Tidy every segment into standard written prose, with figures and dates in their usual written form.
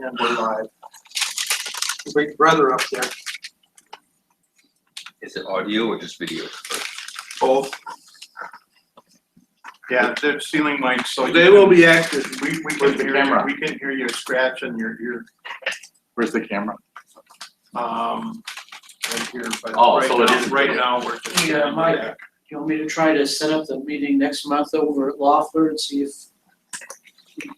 and we're live. Big brother up there. Is it audio or just video? Both. Yeah, they're ceiling mics, so They will be active. we Where's can the hear camera? we can hear you scratching your Where's the camera? right here. But Oh, right so now, it is right video. now we're just Yeah, Mike, you want me to try to set up the meeting next month over at Loeffler and see if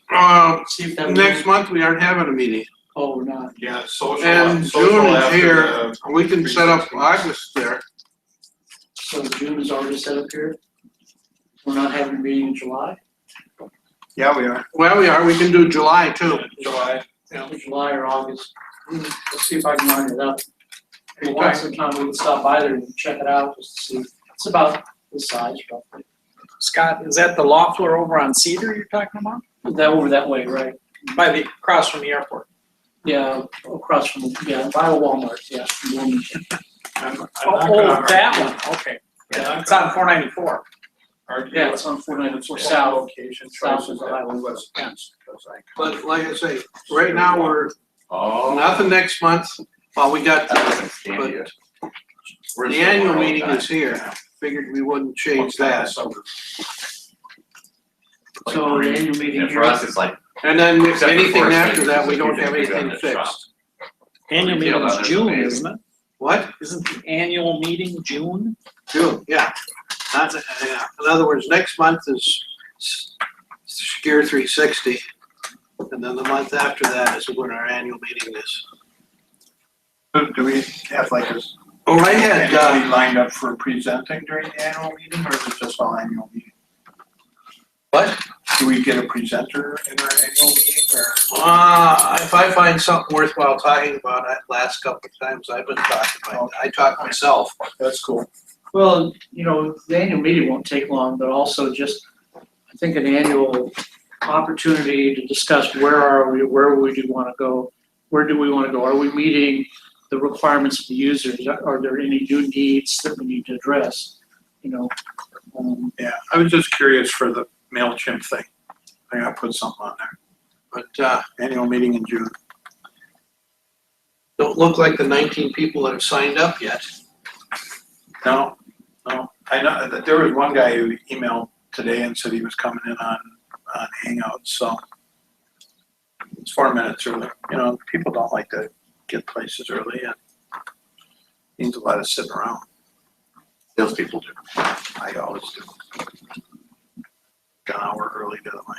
that. Next month, we aren't having a meeting. Oh, we're not. Yeah, social. And social June is after here. the We can set up 360. August there. So June is already set up here? We're not having a meeting in July? Yeah, we are. Well, we are. We can do July too. July. July or August. Let's see if I can line it up. If we want some time, we can stop by there and check it out just to see. It's about this size roughly. Scott, is that the Loeffler over on Cedar you're talking about? That over that way, right? By the, across from the airport? Yeah, across from, yeah, by Walmart, yeah. Wilmington. I'm not Oh, gonna that argue. one, okay. Yeah, Yeah, it's on 494. argue Yeah, it's on 494 with south. Location South choices of the that highway. was against, because I. But like I say, right now, we're Oh. nothing next month. Well, we got, That doesn't stand you. but the annual meeting is here. Figured we wouldn't change that. So the annual meeting And for here, us, it's like. And then if Except for anything forest after that, fences, we if don't you have think we anything got this fixed. Annual Retail, meeting is that's June, amazing. isn't it? What? Isn't the annual meeting June? June, yeah. That's, yeah. In other words, next month is Gear 360. And then the month after that is when our annual meeting is. Do we have like a? Oh, I had, Anybody lined up for presenting during the annual meeting, or is it just all annual meeting? what? Do we get a presenter in our annual meeting, or? If I find something worthwhile talking about, last couple of times I've been talking about, I talk myself. That's cool. well, you know, the annual meeting won't take long, but also just, I think an annual opportunity to discuss where are we, where we do want to go, where do we want to go? Are we meeting the requirements of the users? Are there any new needs that we need to address? You know, Yeah, I was just curious for the MailChimp thing. I gotta put something on there. But, Annual meeting in June. don't look like the 19 people that have signed up yet. No. I know that there was one guy who emailed today and said he was coming in on Hangouts, so. It's 4 minutes early. You know, people don't like to get places early, and means a lot of sitting around. Those people do. I always do. An hour early to my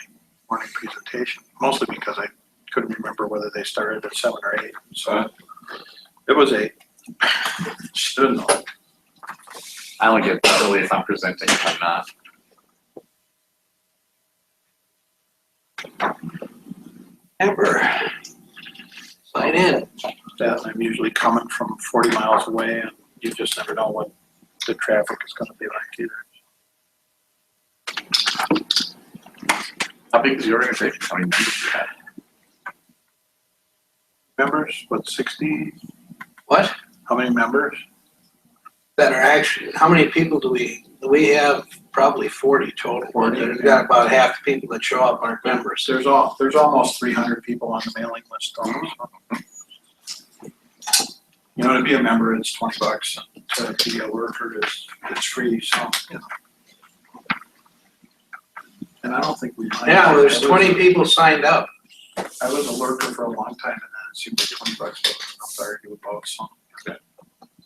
morning presentation, mostly because I couldn't remember whether they started at 7 or 8, so it was 8. Should've known. I only get early if I'm presenting, if I'm not. Amber, sign in. That I'm usually coming from 40 miles away, and you just never know what the traffic is gonna be like either. How big is the organization? How many members do you have? Members, what, 60? What? How many members? That are actually, how many people do we have? Probably 40 total. 40, We've got about half the people that show up aren't members. There's almost 300 people on the mailing list. You know, to be a member, it's $20. To be a worker, it's free, so, you know. And I don't think we. Yeah, well, there's 20 people signed up. I was a lurker for a long time, and then it seemed like $20 wasn't enough to argue about, so.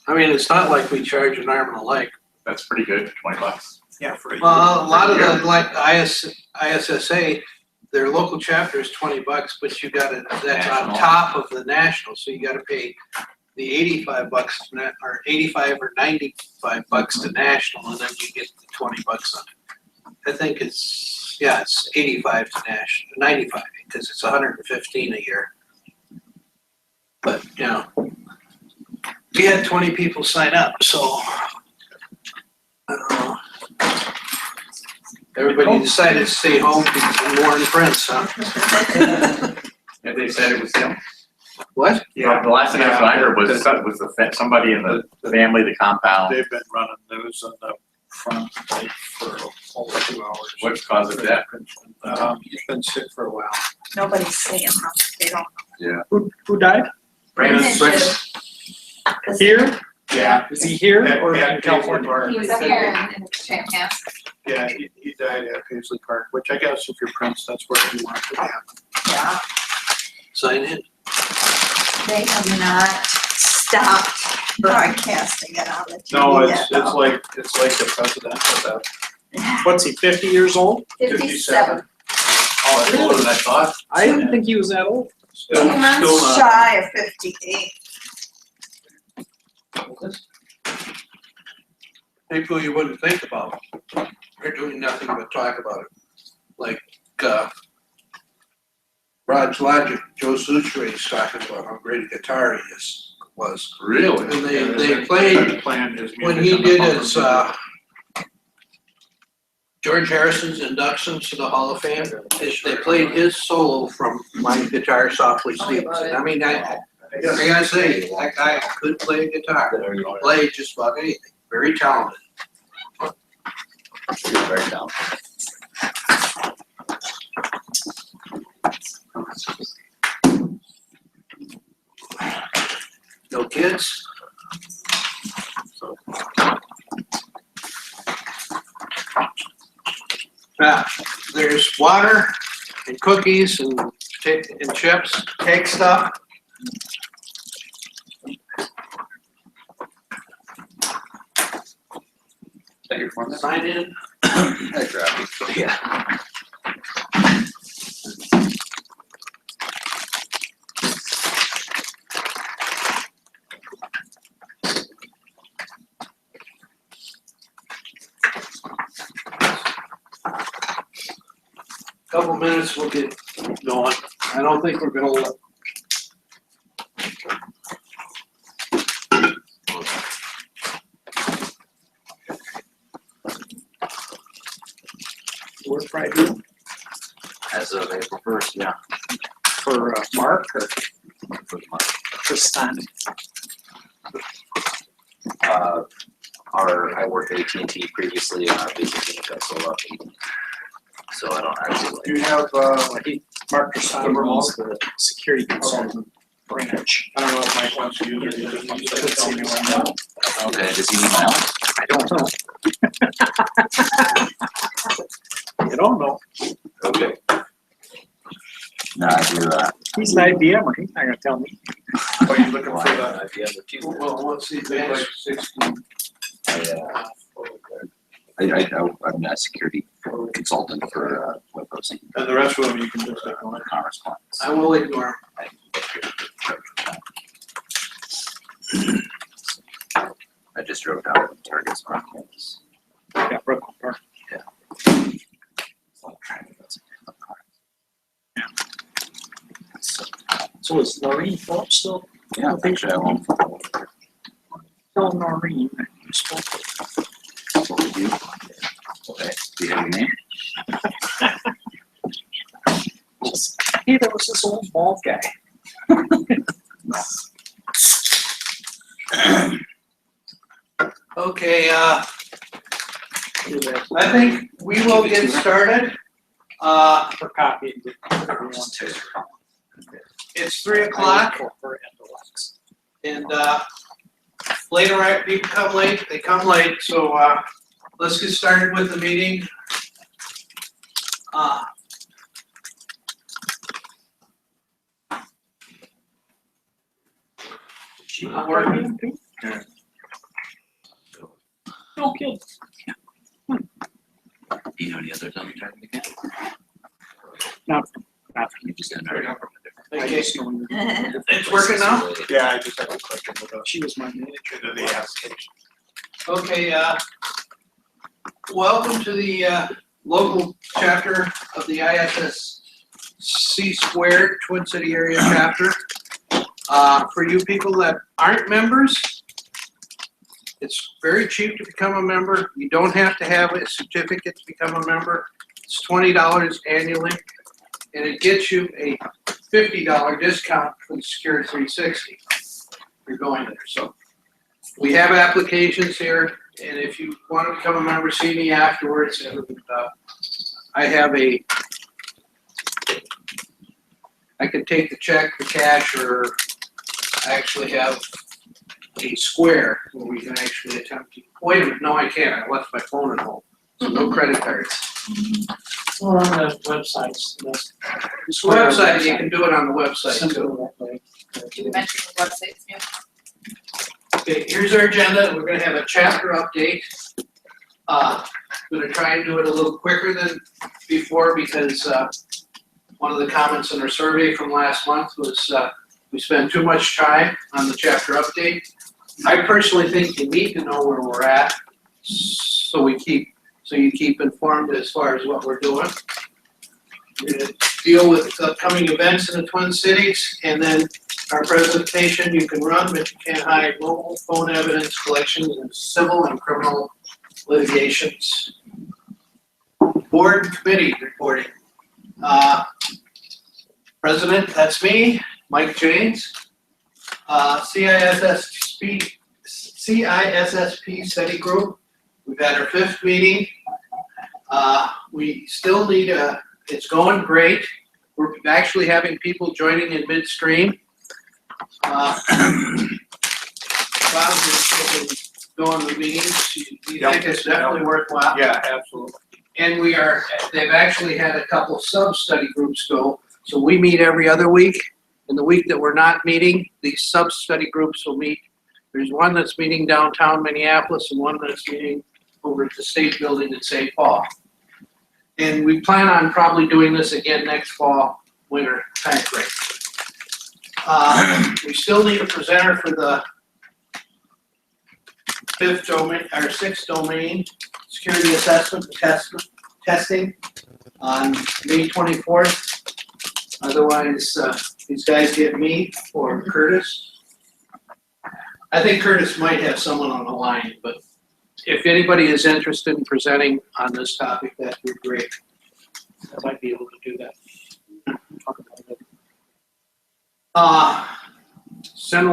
I mean, it's not like we charge an arm and a leg. That's pretty good, $20. Yeah, for a year. Well, a lot of the, like ISSA, their local chapter is $20, but you gotta, that's on National. top of the national, so you gotta pay the $85 or 85 or $95 to national, and then you get the $20 on it. I think it's, yeah, it's 85 to national, 95, because it's 115 a year. But, you know, we had 20 people sign up, so I don't know. Everybody decided to stay home and Warren Prince, huh? Yeah, they said it was him. What? Yeah, the last thing I heard was somebody in the family, the compound. They've been running news on the front page for over 2 hours. What's causing that? He's been sick for a while. Nobody's saying how they don't know. Who died? Brandon Brandon Fritz. Here? Yeah. Is he here At or in Paisley California? Park. He was up here in Champaign. Yeah, he died at Paisley Park, which I guess if you're Prince, that's where you want to have. Yeah. Sign in. They have not stopped broadcasting it on the TV No, yet, it's though. like the president of that. What's he, 50 years old? 57. Oh, that's older than I thought. I didn't think he was that old. Still, 2 months still not. shy of 58. People you wouldn't think about are doing nothing but talk about it. Like, Rod's Logic, Joe Suchere is talking about how great a guitar he was. Really? And they played, Playing his when music he on the did bumper his, video. George Harrison's induction to the Hall of Fame, they played his solo from My Guitar Softly Sleeps. And I mean, I gotta say, that guy could play a guitar. He played just about anything. Very talented. Very talented. No kids? There's water and cookies and chips, cake stuff. Is that your form? Sign in. I grabbed it. Yeah. Couple minutes, we'll get going. I don't think we're gonna let. We're Friday As of April 1st, yeah. for Mark or For the month. for Stan? I worked at AT&T previously on our business unit got sold off to AT&T. So I don't actually. Do you have, Mark or Stan runs the security consultant branch. I don't know if Mike wants to use it, he just wants to tell me when now. Okay, does he need my help? I don't know. You don't know. Okay. No, I do, He's an IBM, he's not gonna tell me. Are you looking for the, IBM with you. Well, let's see, big like 60? I'm a security consultant for web hosting, And the rest of them you can just ignore. commerce clients. I will ignore I just drove down to Target's marketplace. Yeah, Brooklyn Park. So is Noreen Phillips still? Yeah, actually, I won't. Tell Noreen that you spoke with her. What would you? Okay, do you have your name? Just, hey, there was this old bald guy. Okay, I think we will get started. For copy. Just text her. It's 3:00 and, later, people come late, they come late, so, let's get started with the meeting. She not working too? No kidding. Do you know any others on the target again? Not You just got married from a different. I Okay, just know it's working now? Yeah, I just have a question about she was my manager. the application. Okay, welcome to the, local chapter of the ISC squared Twin City area chapter. For you people that aren't members, it's very cheap to become a member. You don't have to have a certificate to become a member. It's $20 annually, and it gets you a $50 discount for the Secure 360. You're going there, so. We have applications here, and if you want to become a member, see me afterwards. And I have a I can take the check, the cash, or I actually have a square where we can actually attempt to, wait a minute, no, I can't, I left my phone at home, so no credit cards. Or on the websites, that's. So website, you can do it on the website too. Simple that way. You mentioned the websites, yeah. Okay, here's our agenda, we're gonna have a chapter update. Gonna try and do it a little quicker than before because, one of the comments in our survey from last month was, we spend too much time on the chapter update. I personally think you need to know where we're at, so you keep informed as far as what we're doing. We're gonna deal with upcoming events in the Twin Cities, and then our presentation, you can run, but you can't hide mobile phone evidence collections in civil and criminal litigations. Board and committee reporting. President, that's me, Mike James. CISSP study group, we've had our 5th meeting. We still need it's going great. We're actually having people joining in midstream. Bob has been going to meetings, you think it's definitely worthwhile? Yeah, absolutely. And they've actually had a couple sub-study groups go, so we meet every other week. And the week that we're not meeting, these sub-study groups will meet. There's one that's meeting downtown Minneapolis and one that's meeting over at the State Building in St. Paul. And we plan on probably doing this again next fall, winter timeframe. We still need a presenter for the 5th domain, or 6th domain, security assessment and testing on May 24th. Otherwise, these guys get me or Curtis. I think Curtis might have someone on the line, but if anybody is interested in presenting on this topic, that would be great. I might be able to do that. Talk about it. Send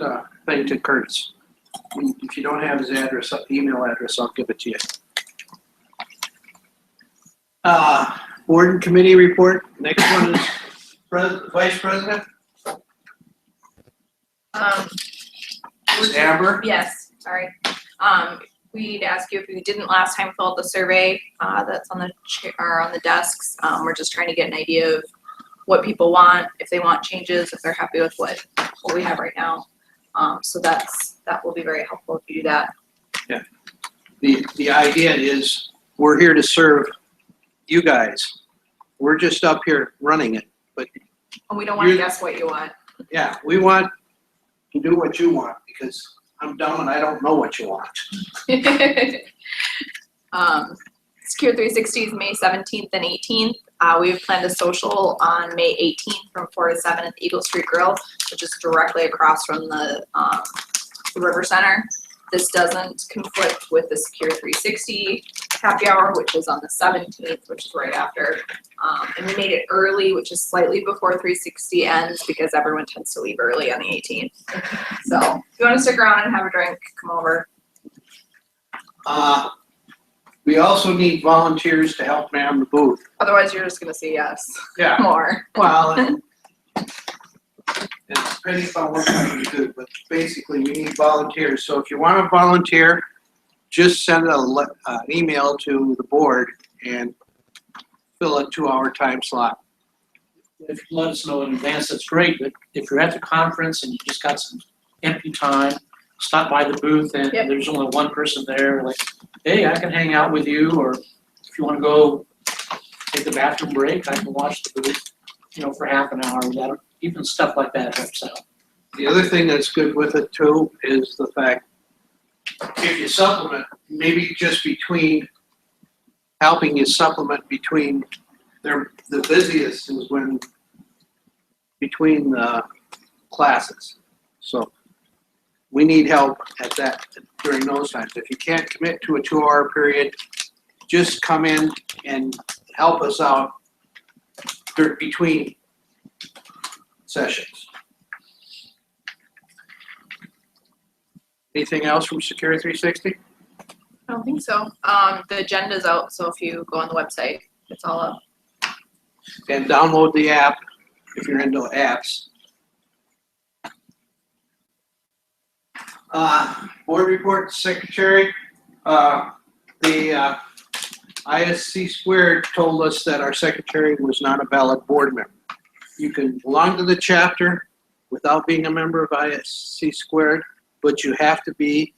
a thing to Curtis. If you don't have his address, email address, I'll give it to you. Board and committee report. Next one is Vice President. Amber. Yes, sorry. We'd ask you if you didn't last time fill out the survey, that's on the chair, or on the desks. We're just trying to get an idea of what people want, if they want changes, if they're happy with what we have right now. So that will be very helpful if you do that. Yeah. The idea is we're here to serve you guys. We're just up here running it, but And we don't want to guess what you want. yeah, we want to do what you want because I'm dumb and I don't know what you want. Secure 360 is May 17th and 18th. We have planned a social on May 18th from 4 to 7 at the Eagle Street Grill, which is directly across from the River Center. This doesn't conflict with the Secure 360 happy hour, which is on the 17th, which is right after. And we made it early, which is slightly before 360 ends because everyone tends to leave early on the 18th. So if you want to stick around and have a drink, come over. We also need volunteers to help man the booth. Otherwise, you're just going to say yes Yeah. more. Well, it's depending upon what kind you do, but basically we need volunteers. So if you want to volunteer, just send an email to the board and fill a 2-hour time slot. If you let us know in advance, that's great, but if you're at the conference and you just got some empty time, stop by the booth and Yep. there's only one person there, like, hey, I can hang out with you, or if you wanna go take a bathroom break, I can watch the booth, for half an hour. That, even stuff like that helps out. The other thing that's good with it too is the fact, if you supplement, maybe just helping you supplement between, the busiest is when, between the classes. So we need help at that, during those times. If you can't commit to a 2-hour period, just come in and help us out between sessions. Anything else from Secure 360? I don't think so. The agenda's out, so if you go on the website, it's all up. And download the app if you're into apps. Board report, secretary, the ISC squared told us that our secretary was not a valid board member. You can belong to the chapter without being a member of ISC squared, but you have to be,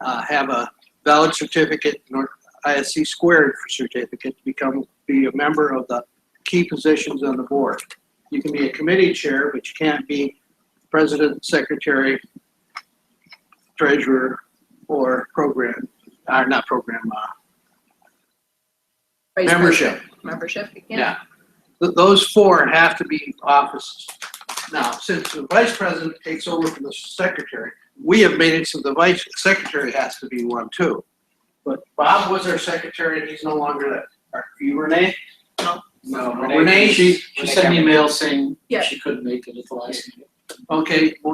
have a valid certificate, or ISC squared certificate to be a member of the key positions on the board. You can be a committee chair, but you can't be president, secretary, treasurer, or program, not program, Vice membership. president. Membership, Yeah. Those four have to be offices. Now, since the vice president takes over from the secretary, we have made it so the vice secretary has to be one too. But Bob was our secretary, and he's no longer that. Are you Renee? No, Renee, She sent an email saying Yeah. she couldn't make it at the last meeting. okay, well,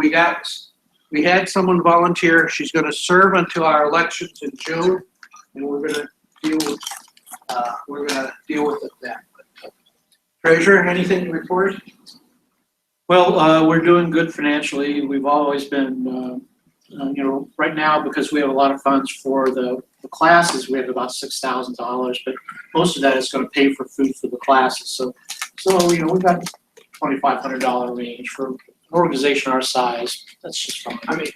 we had someone volunteer. She's gonna serve until our elections in June, and we're gonna deal with it then. Treasurer, anything to report? Well, we're doing good financially. We've always been, right now, because we have a lot of funds for the classes, we have about $6,000, but most of that is gonna pay for food for the classes. So we've got $2,500 range for an organization our size. That's just fine. I mean,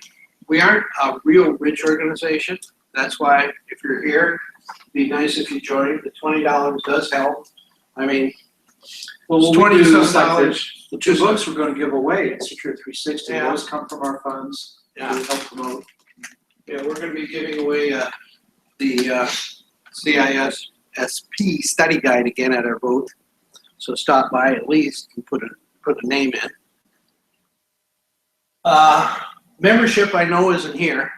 we aren't a real rich organization. That's why if you're here, it'd be nice if you joined. The $20 does help. I mean, Well, it's what we do $20 is like dollars. the two books we're gonna give away at Secure 360, Yeah. those come from our funds. Yeah. We help promote. Yeah, we're gonna be giving away the CISSP study guide again at our booth. So stop by at least and put a name in. Membership I know isn't here.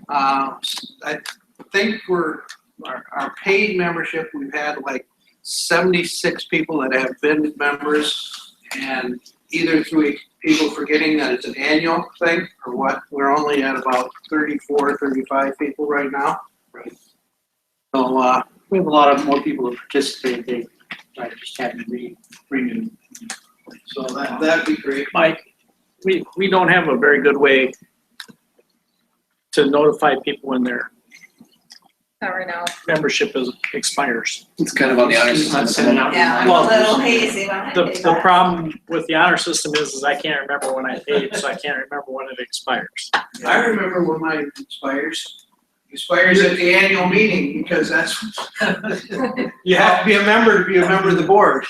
I think our paid membership, we've had like 76 people that have been members, and either through people forgetting that it's an annual thing or what, we're only at about 34, 35 people right now. Right. So, We have a lot of more people who participate, they just haven't renewed. so that'd be great. Mike, we don't have a very good way to notify people when their Not right now. membership expires. It's kind of on the honor It's system. not sending out Yeah, I'm a Well, little hazy when I do The that. problem with the honor system is I can't remember when I paid, so I can't remember when it expires. I remember when mine expires. Expires at the annual meeting, because that's, you have to be a member to be a member of the board.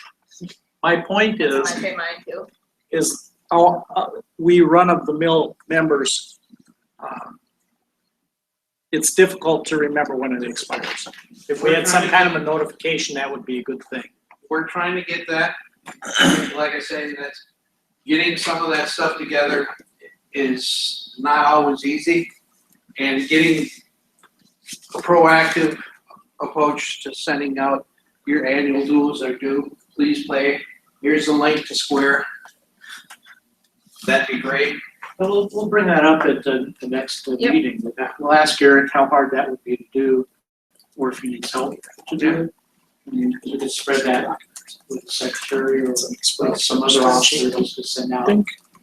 My point I is, pay mine too. we run-of-the-mill members, it's difficult to remember when it expires. If we had some kind of a notification, that would be a good thing. We're trying to get that. Like I say, that's, getting some of that stuff together is not always easy. And getting a proactive approach to sending out your annual dues are due, please play. Here's the link to Square. That'd be great. But we'll bring that up at the next Yep. meeting. We'll ask Eric how hard that would be to do, or if he needs help to do it. And you could spread that with the secretary or with some other officer to send out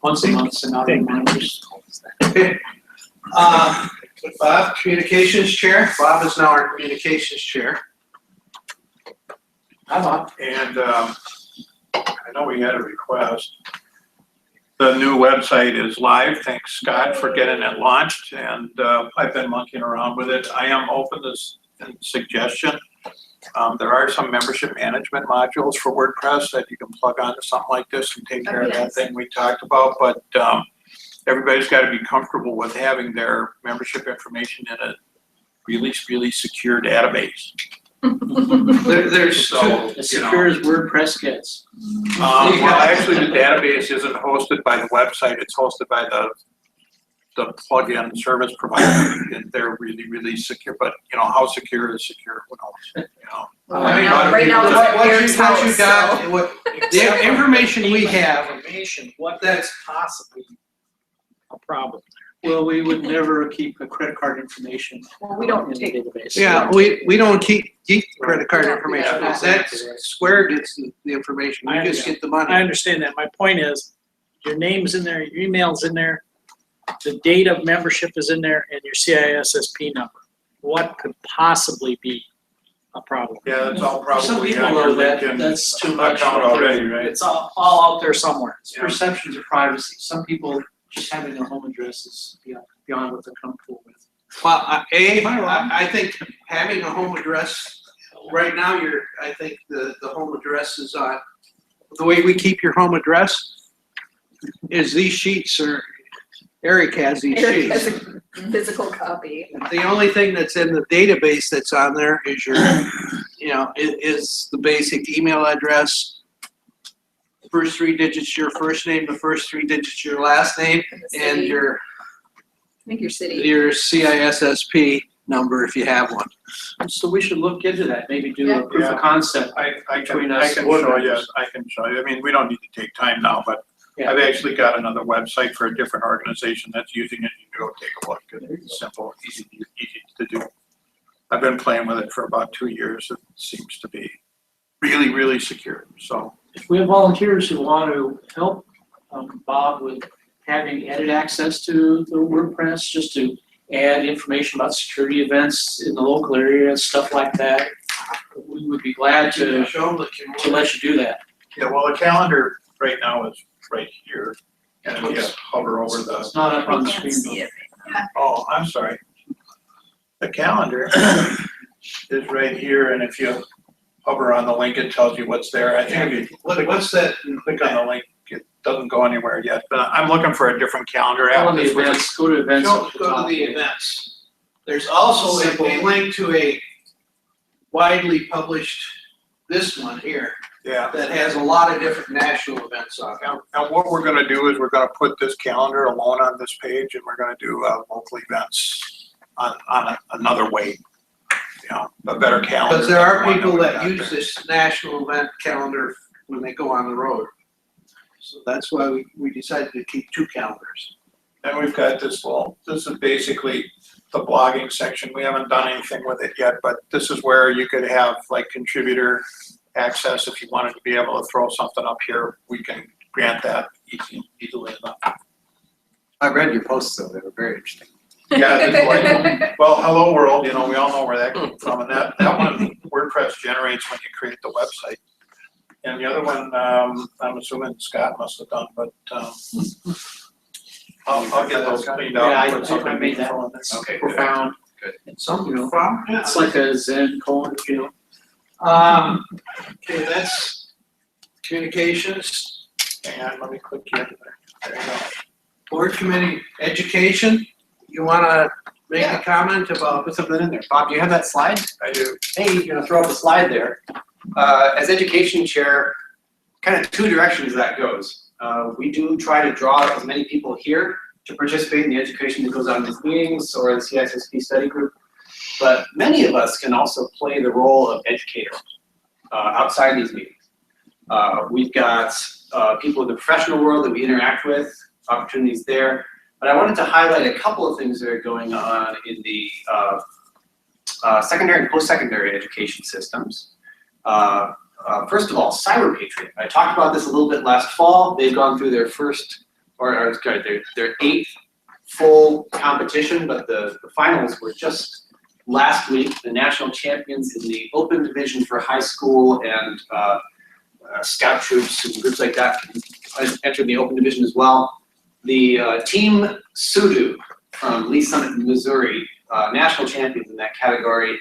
once a month, send out reminders. Okay. Bob, communications chair. Bob is now our communications chair. Hi, Bob. And I know we had a request. The new website is live. Thanks, Scott, for getting it launched. And I've been monkeying around with it. I am open to suggestion. There are some membership management modules for WordPress that you can plug onto something like this and take care of that thing we talked about. But everybody's got to be comfortable with having their membership information in a really, really secure database. There's So, As secure as WordPress gets. well, actually, the database isn't hosted by the website. It's hosted by the plugin service provider. And they're really, really secure. But how secure is secure? Who knows? Right now, what it's you Eric's got, house, what the information we have, Information, what that's possibly a problem? Well, we would never keep a credit card information Well, we don't in the take, database. Yeah, we don't keep credit card Yeah. information, Yeah. that's Square gets the information, I you just get the I money. understand that. My point is, your name's in there, your email's in there, the date of membership is in there, and your CISSP number. What could possibly be a problem? Yeah, that's all For some probably people, on your though, LinkedIn that's too much. account already, right? It's all out there somewhere. It's perceptions of privacy. Some people just having their home address is beyond what they're comfortable with. Well, I think having a home address, right now, I think the home address is on, the way we keep your home address is these sheets are, Eric has these Eric has sheets. a physical copy. The only thing that's in the database that's on there is your, is the basic email address, first 3 digits your first name, the first 3 digits your last name, in the and city. your I think your city. CISSP number if you have one. So we should look into that, maybe do Yeah. a proof Yeah. of concept. I Between can us show and you, Shores. I can show you. I mean, we don't need to take time now, but Yeah. I've actually got another website for a different organization that's using it. You can go take a look. It's simple, easy to do. I've been playing with it for about 2 years. It seems to be really, really secure, so. If we have volunteers who want to help Bob with having edit access to the WordPress, just to add information about security events in the local area, stuff like that, we would be glad to Show them the let you do that. Yeah, well, the calendar right now is right here. And if you hover over the, It's not up on the I can't screen. see it. oh, I'm sorry. The calendar is right here, and if you hover on the link, it tells you what's there. I think if you what's that? click on the link, it doesn't go anywhere yet, but I'm looking for a different calendar Go app. on the This was- events, go to events. Go at the to top. the events. There's also Simple. a link to a widely published, this one here, Yeah, that has a lot of different national events on it. and what we're gonna do is we're gonna put this calendar alone on this page, and we're gonna do local events on another way. A better calendar. Because there are than the one people we that got use there. this national event calendar when they go on the road. So that's why we decided to keep 2 calendars. Then we've got this this is basically the blogging section. We haven't done anything with it yet, but this is where you could have like contributor access. If you wanted to be able to throw something up here, we can grant that easily enough. I read your posts, though, they were very interesting. Yeah, this is like, well, hello world, we all know where that came from, and that one WordPress generates when you create the website. And the other one, I'm assuming Scott must have done, but, I'll get those cleaned up. Yeah, and put something I made that meaningful one, in that's Okay, good. profound. Something from? It's like a Zen koan, Okay, that's communications, Hang on, let me click here. There you go. board committee, education. You wanna make a comment about? Put something in there. Bob, do you have that slide? I do. Hey, you're gonna throw up a slide there. As education chair, kind of 2 directions that goes. We do try to draw as many people here to participate in the education that goes on in these meetings or the CISSP study group. But many of us can also play the role of educator outside these meetings. We've got people in the professional world that we interact with, opportunities there. But I wanted to highlight a couple of things that are going on in the secondary and post-secondary education systems. First of all, Cyber Patriot. I talked about this a little bit last fall. They've gone through their first, or sorry, their 8th full competition, but the finals were just last week. The national champions in the open division for high school and scout troops and groups like that entered the open division as well. The team Sudu from Lee Summit, Missouri, national champions in that category.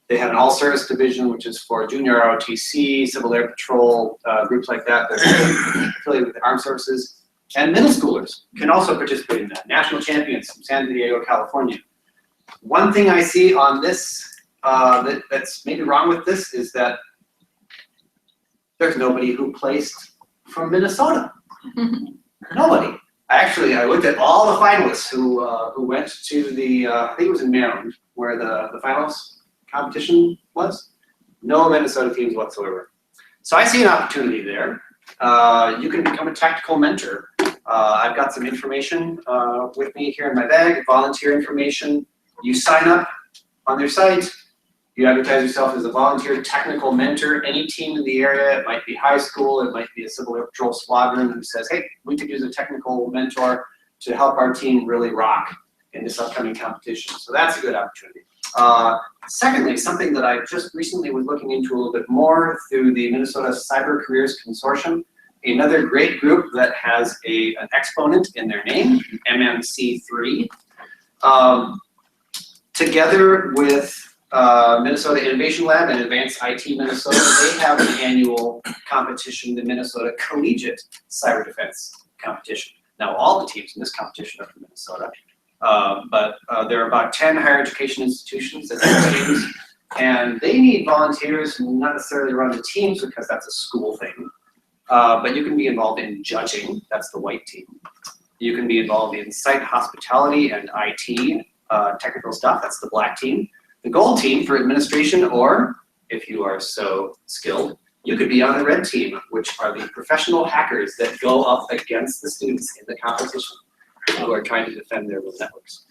They have an all-service division, which is for junior ROTC, Civil Air Patrol, groups like that that are affiliated with the armed services. And middle schoolers can also participate in that. National champions from San Diego, California. One thing I see on this that's maybe wrong with this is that there's nobody who placed from Minnesota. Nobody. I looked at all the finalists who went to the, I think it was in Maryland, where the finals competition was. No Minnesota teams whatsoever. So I see an opportunity there. You can become a tactical mentor I've got some information with me here in my bag, volunteer information. You sign up on their site. You advertise yourself as a volunteer technical mentor. Any team in the area, it might be high school, it might be a civil air patrol squadron who says, hey, we could use a technical mentor to help our team really rock in this upcoming competition. So that's a good opportunity. Secondly, something that I just recently was looking into a little bit more through the Minnesota Cyber Careers Consortium, another great group that has an exponent in their name, MMC3. Together with Minnesota Innovation Lab and Advanced IT Minnesota, they have an annual competition, the Minnesota Collegiate Cyber Defense Competition. Now, all the teams in this competition are from Minnesota, but there are about 10 higher education institutions that have teams, and they need volunteers, not necessarily to run the teams because that's a school thing, but you can be involved in judging, that's the white team. You can be involved in site hospitality and IT, technical stuff, that's the black team. The gold team for administration, or if you are so skilled, you could be on the red team, which are the professional hackers that go up against the students in the competition who are trying to defend their little networks.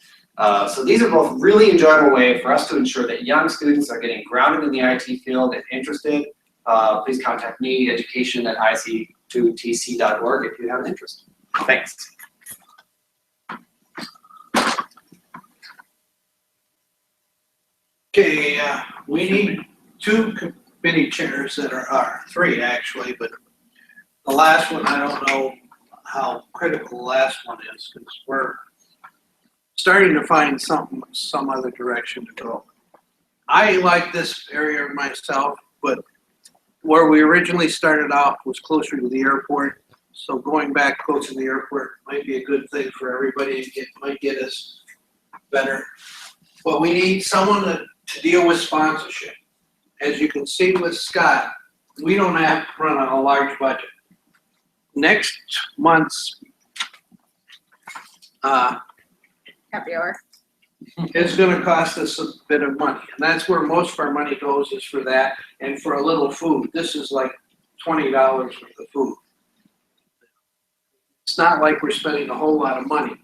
So these are both really enjoyable way for us to ensure that young students are getting grounded in the IT field and interested. Please contact me, education@isc2tc.org if you have an interest. Thanks. Okay, we need 2 committee chairs that are 3 actually, but the last one, I don't know how critical the last one is, because we're starting to find some other direction to go. I like this area myself, but where we originally started off was closer to the airport, so going back closer to the airport might be a good thing for everybody, and might get us better. But we need someone to deal with sponsorship. As you can see with Scott, we don't have to run on a large budget. Next month's Happy hour. it's gonna cost us a bit of money, and that's where most of our money goes, is for that, and for a little food. This is like $20 worth of food. It's not like we're spending a whole lot of money,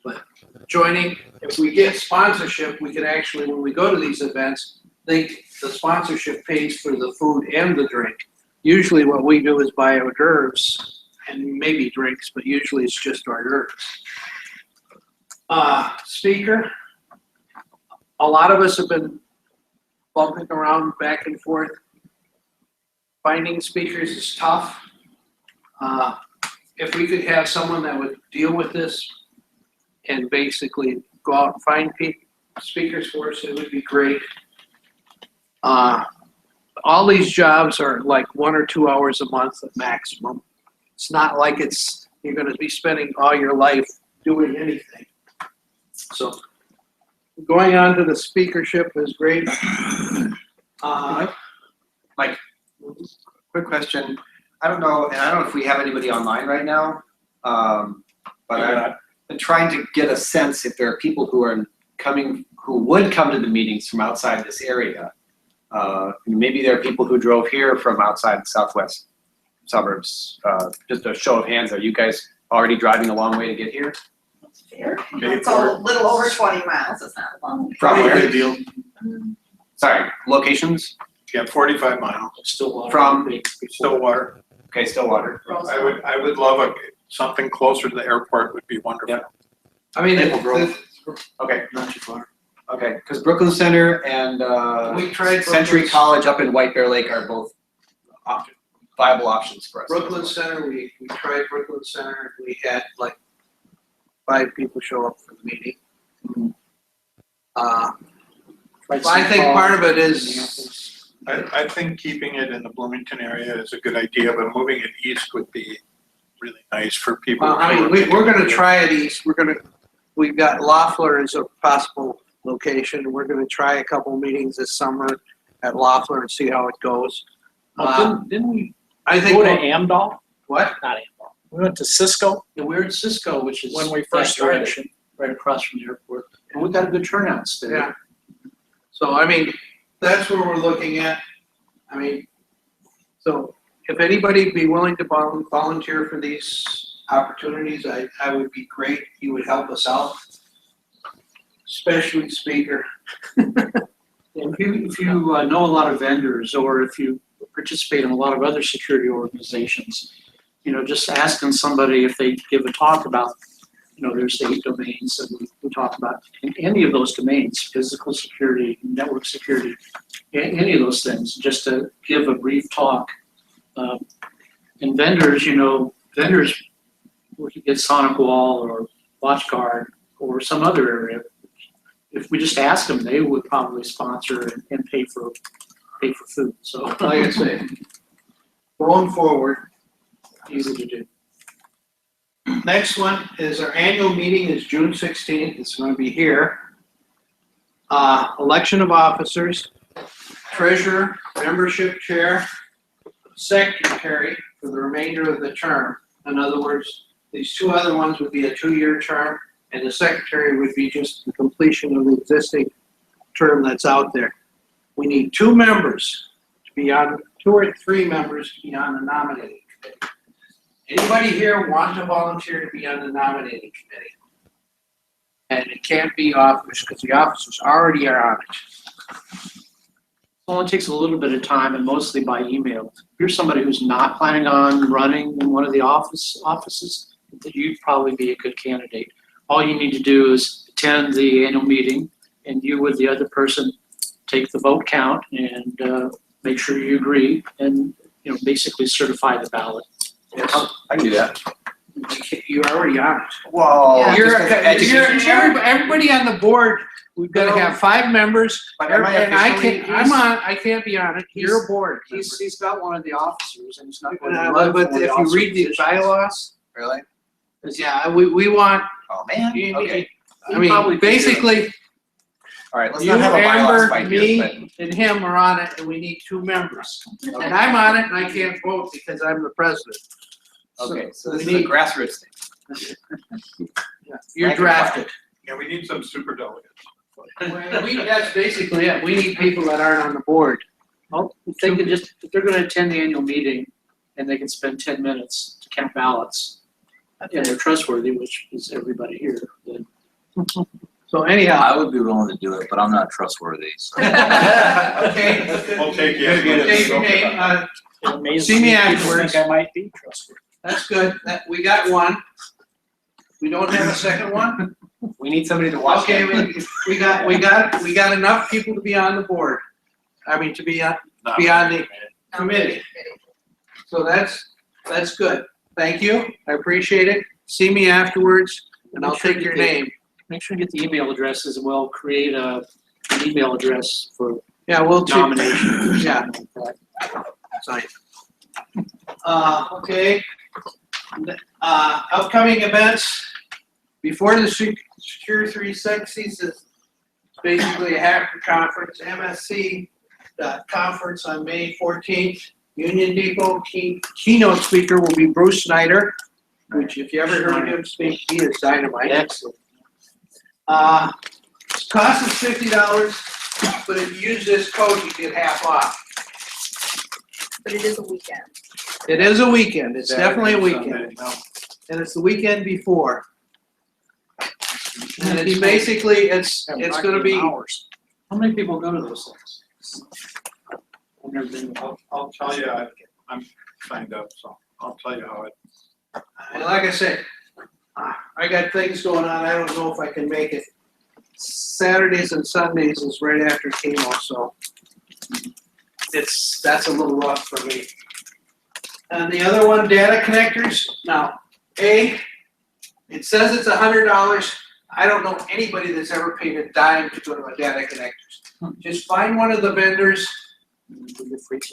but joining, if we get sponsorship, we can actually, when we go to these events, the sponsorship pays for the food and the drink. Usually what we do is buy hors d'oeuvres and maybe drinks, but usually it's just hors d'oeuvres. Speaker, a lot of us have been bumping around back and forth. Finding speakers is tough. If we could have someone that would deal with this and basically go out and find speakers for us, it would be great. All these jobs are like 1 or 2 hours a month at maximum. It's not like you're gonna be spending all your life doing anything. So going on to the speakership is great. Mike, quick question. I don't know if we have anybody online right now, but I've been trying to get a sense if there are people who would come to the meetings from outside this area. Maybe there are people who drove here from outside the southwest suburbs. Just a show of hands, are you guys already driving a long way to get here? Fair. It's a little over 20 miles, it's not long. From where? Good deal. Sorry, locations? Yeah, 45 miles. Stillwater. From Stillwater. Okay, Stillwater. I would love something closer to the airport would be wonderful. Yeah. I mean, Maple Grove. Okay, not too far. okay, because Brooklyn Center and We tried Century Brooklyn- College up in White Bear Lake are both viable options for us. Brooklyn Center, we tried Brooklyn Center, we had like 5 people show up for the meeting. I think part of it is, I think keeping it in the Bloomington area is a good idea, but moving it east would be really nice for people. I mean, we're gonna try it east, we've got Loeffler as a possible location, we're gonna try a couple meetings this summer at Loeffler and see how it goes. Didn't we I think. go to Amdahl? What? Not Amdahl. We went to Cisco Yeah, we're in Cisco, which is when we that first started. direction, right across from the airport. And we got a good turnout still. Yeah. So, I mean, that's where we're looking at. I mean, so if anybody'd be willing to volunteer for these opportunities, I would be great. You would help us out. Especially speaker. If you know a lot of vendors, or if you participate in a lot of other security organizations, just asking somebody if they give a talk about, there's the 8 domains that we talk about, any of those domains, physical security, network security, any of those things, just to give a brief talk. And vendors, we could get SonicWall or WatchGuard or some other area. If we just ask them, they would probably sponsor and pay for food. So, Like I say, going forward, easy to do. next one is our annual meeting is June 16th. It's going to be here. Election of officers, treasurer, membership chair, secretary for the remainder of the term. In other words, these 2 other ones would be a 2-year term, and the secretary would be just the completion of the existing term that's out there. We need 2 members to be on, 2 or 3 members to be on the nominating committee. Anybody here want to volunteer to be on the nominating committee? And it can't be officers, because the officers already are on it. It only takes a little bit of time and mostly by email. If you're somebody who's not planning on running in one of the offices, you'd probably be a good candidate. All you need to do is attend the annual meeting, and you with the other person take the vote count and make sure you agree, and basically certify the ballot. Yes, I can do that. You're already on it. Well, Yeah. Everybody on the board, we've got to have 5 members, But am I and officially- I can't be on it. You're a board. He's got one of the officers, and he's not going to But run for one of the if you read the officer bylaws, Really? yeah, we want, Oh, man, okay. I mean, basically, All right, let's you, not have a bylaws Amber, fight here, me, and him are on it, and we need 2 members. And I'm on it, and I can't vote because I'm the president. but, okay, so we this is a need- grassroots thing. You're drafted. Yeah, we need some super delegates. That's basically it. We need people that aren't on the board. Well, if they're going to attend the annual meeting, and they can spend 10 minutes to count ballots, and they're trustworthy, which is everybody here, then So anyhow, I would be willing to do it, but I'm not trustworthy, so. okay. We'll take you. Take your name, It amazes See me people afterwards. think I might be trustworthy. that's good. We got 1. We don't have a second one? We need somebody to watch Okay, that. we got enough people to be on the board. I mean, to be on the committee. So that's good. Thank you. I appreciate it. See me afterwards, and I'll take your name. make sure you get the email addresses, and we'll create an email address for Yeah, we'll check. nomination. Yeah. Sorry. Okay. Upcoming events, before the Secure 360s is basically a hacker conference, MSC conference on May 14th. Union Depot keynote speaker will be Bruce Snyder, which if you ever heard him speak, he is dynamite. Excellent. Cost is $50, but if you use this code, you get half off. But it is a weekend. It is a weekend, it's definitely a Saturday, weekend, Sunday, no. and it's the weekend before. And it's basically, it's gonna be, How many people go to those things? I've never been. I'll tell you, I'm signed up, so I'll tell you how it. and like I said, I got things going on, I don't know if I can make it. Saturdays and Sundays is right after chemo, so that's a little rough for me. And the other one, data connectors, now, it says it's $100. I don't know anybody that's ever paid a dime to go to a data connectors. Just find one of the vendors.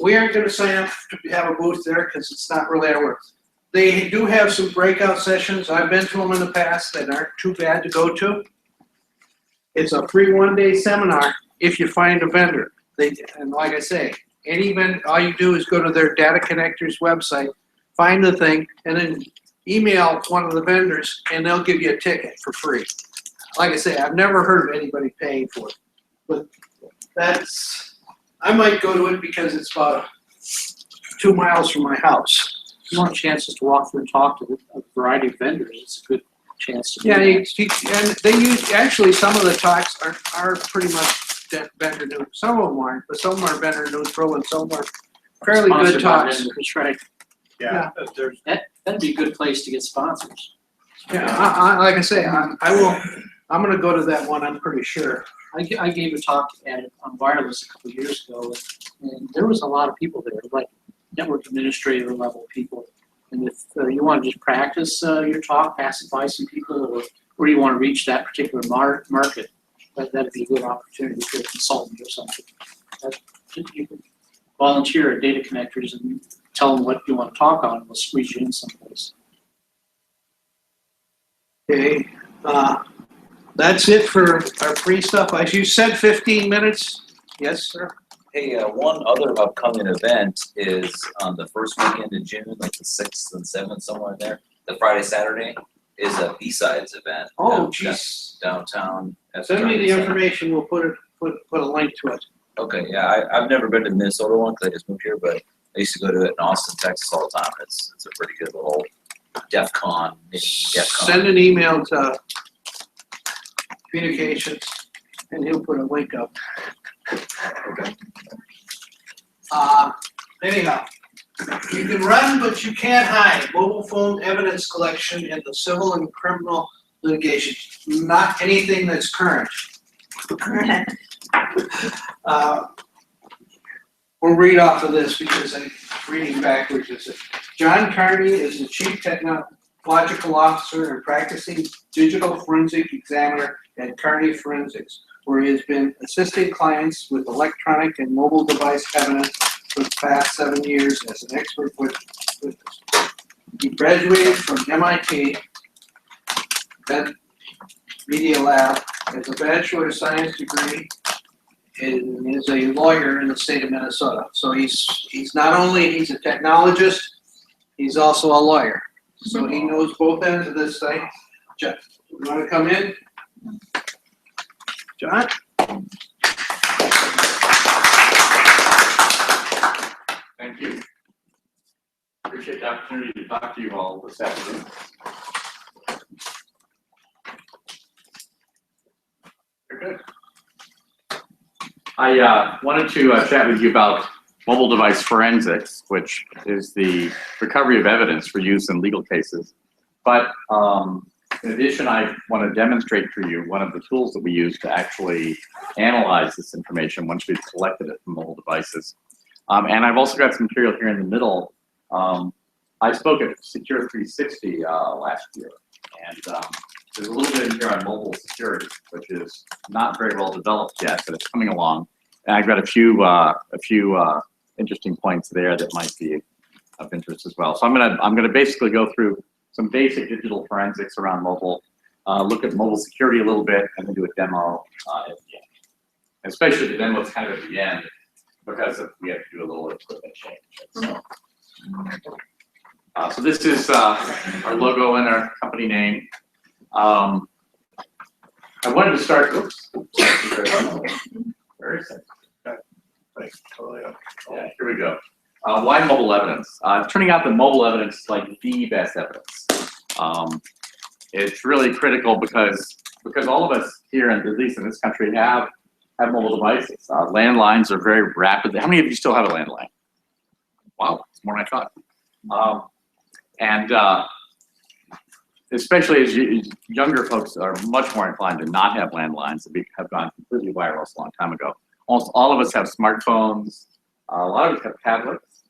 We aren't gonna sign up to have a booth there because it's not really our work. They do have some breakout sessions. I've been to them in the past that aren't too bad to go to. It's a free one-day seminar if you find a vendor. And like I say, any vendor, all you do is go to their data connectors website, find the thing, and then email one of the vendors, and they'll give you a ticket for free. Like I say, I've never heard of anybody paying for it, but I might go to it because it's about 2 miles from my house. you want chances to walk through and talk to a variety of vendors, it's a good chance to do Yeah, that. and they use, actually, some of the talks are pretty much vendor neutral. Some of them aren't, but some are vendor neutral and some are fairly good Sponsored by talks. vendors, that's right. Yeah, there's, That'd be a good place to get sponsors. Yeah, like I say, I'm gonna go to that one, I'm pretty sure. I gave a talk on wireless a couple of years ago, and there was a lot of people there, like network administrator level people. And if you want to just practice your talk, pass it by some people, or you want to reach that particular market, that'd be a good opportunity for a consultant or something. You can volunteer at Data Connectors and tell them what you want to talk on, and we'll squeeze you in someplace. Okay, that's it for our free stuff. As you said, 15 minutes. Yes, sir. Hey, one other upcoming event is on the first weekend in June, like the 6th and 7th, somewhere in there. The Friday, Saturday is a B-Sides event. Oh, geez. Downtown. Send me the information, we'll put a link to it. Okay, yeah, I've never been to the Minnesota one because I just moved here, but I used to go to it in Austin, Texas all the time. It's a pretty good little DEF CON, mini DEF CON. Send an email to communications and he'll put a link up. Okay. Anyhow, you can run, but you can't hide. Mobile phone evidence collection in the civil and criminal litigation, not anything that's current. We'll read off of this because I'm reading backwards. It says, John Carney is the Chief Technological Officer and practicing digital forensic examiner at Carney Forensics, where he has been assisting clients with electronic and mobile device evidence for the past 7 years as an expert witness. He graduated from MIT Media Lab as a Bachelor of Science degree and is a lawyer in the state of Minnesota. So he's not only, he's a technologist, he's also a lawyer. So he knows both ends of this thing. Jeff, you want to come in? John? Thank you. Appreciate the opportunity to talk to you all this afternoon. You're good. I wanted to chat with you about mobile device forensics, which is the recovery of evidence for use in legal cases. But in addition, I want to demonstrate for you one of the tools that we use to actually analyze this information once we've collected it from mobile devices. And I've also got some material here in the middle. I spoke at Secure 360 last year, and there's a little bit in here on mobile security, which is not very well developed yet, but it's coming along. And I've got a few interesting points there that might be of interest as well. So I'm gonna basically go through some basic digital forensics around mobile, look at mobile security a little bit, and then do a demo at the end. Especially the demo is kind of at the end because we have to do a little equipment change. So this is our logo and our company name. I wanted to start. Oops. Very simple. like, totally up. Yeah, here we go. Why mobile evidence? Turning out that mobile evidence is like the best evidence. It's really critical because all of us here, at least in this country, have mobile devices. Landlines are very rapidly. How many of you still have a landline? Wow, it's more than I thought. And especially as younger folks are much more inclined to not have landlines that have gone completely wireless a long time ago. Almost all of us have smartphones. A lot of us have tablets,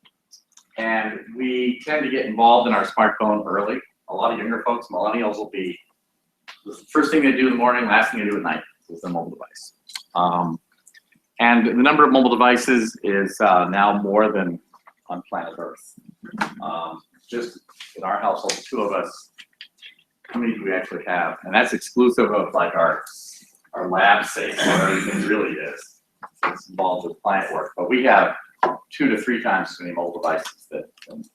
and we tend to get involved in our smartphone early. A lot of younger folks, millennials, will be the first thing they do in the morning, last thing they do at night is their mobile device. And the number of mobile devices is now more than on planet Earth. Just in our household, 2 of us, how many do we actually have? And that's exclusive of like our lab safe, where everything really is. It's involved with client work, but we have 2 to 3 times as many mobile devices than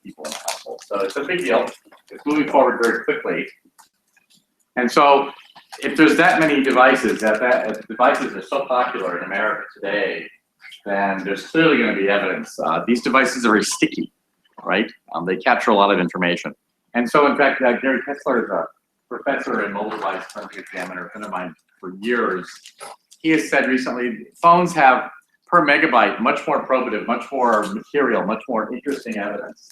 people in the household. So it's a big deal. It's moving forward very quickly. And so if there's that many devices, if devices are so popular in America today, then there's clearly going to be evidence. These devices are very sticky. right? They capture a lot of information. And so in fact, Gary Kessler is a professor and mobile device forensic examiner, a friend of mine for years. He has said recently, phones have per megabyte much more probative, much more material, much more interesting evidence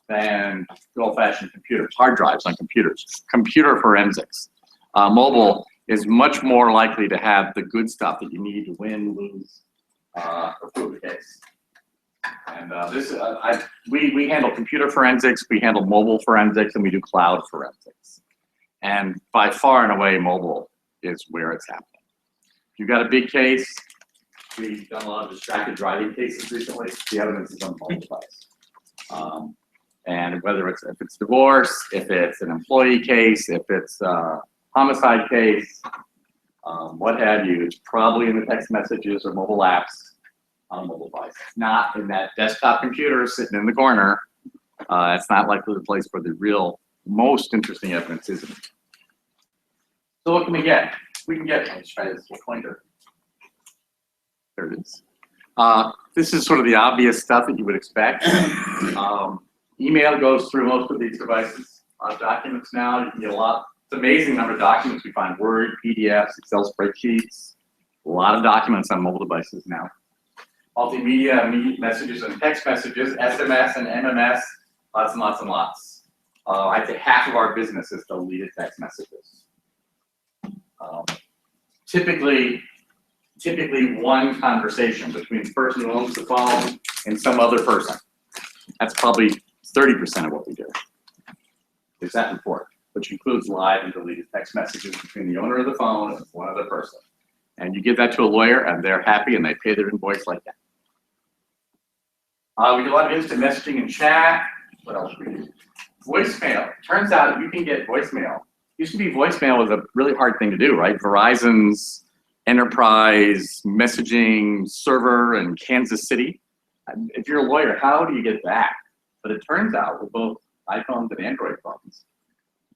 than the old-fashioned computers, hard drives on computers. Computer forensics. Mobile is much more likely to have the good stuff that you need to win, lose, or prove the case. And we handle computer forensics, we handle mobile forensics, and we do cloud forensics. And by far and away, mobile is where it's happening. If you've got a big case, we've done a lot of distracted driving cases recently. The evidence is on the mobile device. And whether if it's divorce, if it's an employee case, if it's a homicide case, what have you, it's probably in the text messages or mobile apps on a mobile device. It's not in that desktop computer sitting in the corner. It's not likely the place where the real most interesting evidence is. So what can we get? We can get, let's try this pointer. There it is. This is sort of the obvious stuff that you would expect. Email goes through most of these devices. Documents now, you can get a lot. It's amazing number of documents we find: Word, PDFs, Excel spreadsheets. A lot of documents on mobile devices now. Multimedia, messages and text messages, SMS and MMS, lots and lots and lots. I'd say half of our business is deleted text messages. Typically one conversation between the person who owns the phone and some other person. That's probably 30% of what we do. Is that report, which includes live and deleted text messages between the owner of the phone and one other person. And you give that to a lawyer and they're happy and they pay their invoice like that. We do a lot of instant messaging and chat. What else do we do? Voicemail. Turns out you can get voicemail. Used to be voicemail was a really hard thing to do, right? Verizon's enterprise messaging server in Kansas City. If you're a lawyer, how do you get that? But it turns out with both iPhones and Android phones,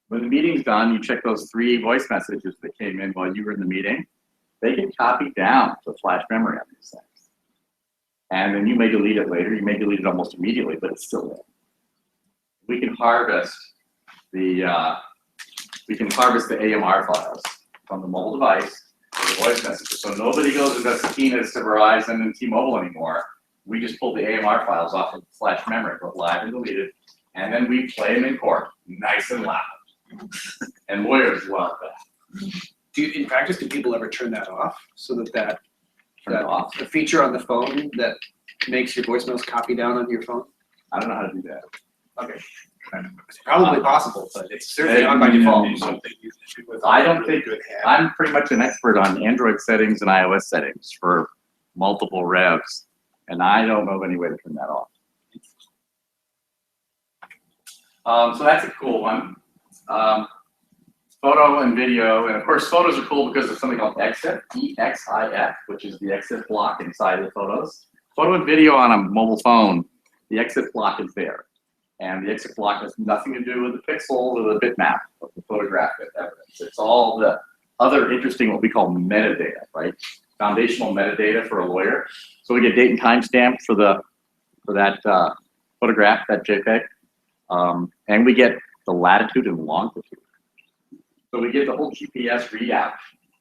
when the meeting's done, you check those 3 voice messages that came in while you were in the meeting. They get copied down to flash memory on these things. And then you may delete it later. You may delete it almost immediately, but it's still there. We can harvest the AMR files from the mobile device or the voice messages. So nobody goes and does subpoenas to Verizon and T-Mobile anymore. We just pull the AMR files off of flash memory, both live and deleted, and then we play them in court, nice and loud. And lawyers love that. In practice, do people ever turn that off so that Turn it off. the feature on the phone that makes your voicemails copy down onto your phone? I don't know how to do that. Okay. It's probably possible, but it's certainly not by default. I don't think, I'm pretty much an expert on Android settings and iOS settings for multiple revs, and I don't know of any way to turn that off. So that's a cool one. Photo and video, and of course photos are cool because of something called EXIF, E-X-I-F, which is the EXIF block inside of the photos. Photo and video on a mobile phone, the EXIF block is there. And the EXIF block has nothing to do with the pixels or the bitmap of the photographic evidence. It's all the other interesting, what we call metadata, right? Foundational metadata for a lawyer. So we get date and time stamp for that photograph, that JPEG. And we get the latitude and longitude. So we get the whole GPS readout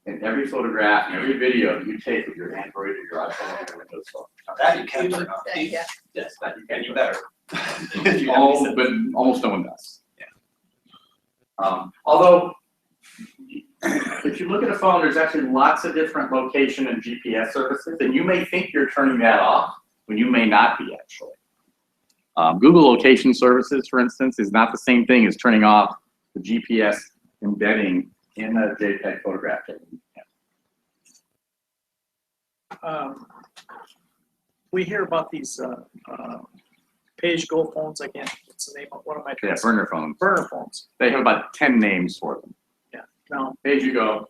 in every photograph and every video you take with your Android or your iPhone or your Windows phone. That you can turn off. Yeah. Yes, that you And can. you better. But almost no one does. Although, if you look at a phone, there's actually lots of different location and GPS services, and you may think you're turning that off when you may not be actually. Google location services, for instance, is not the same thing as turning off the GPS embedding in a JPEG photograph. We hear about these page go phones. I can't. What's the name of one of my Yeah, burner phones. burner phones? They have about 10 names for them. Now, Page you go.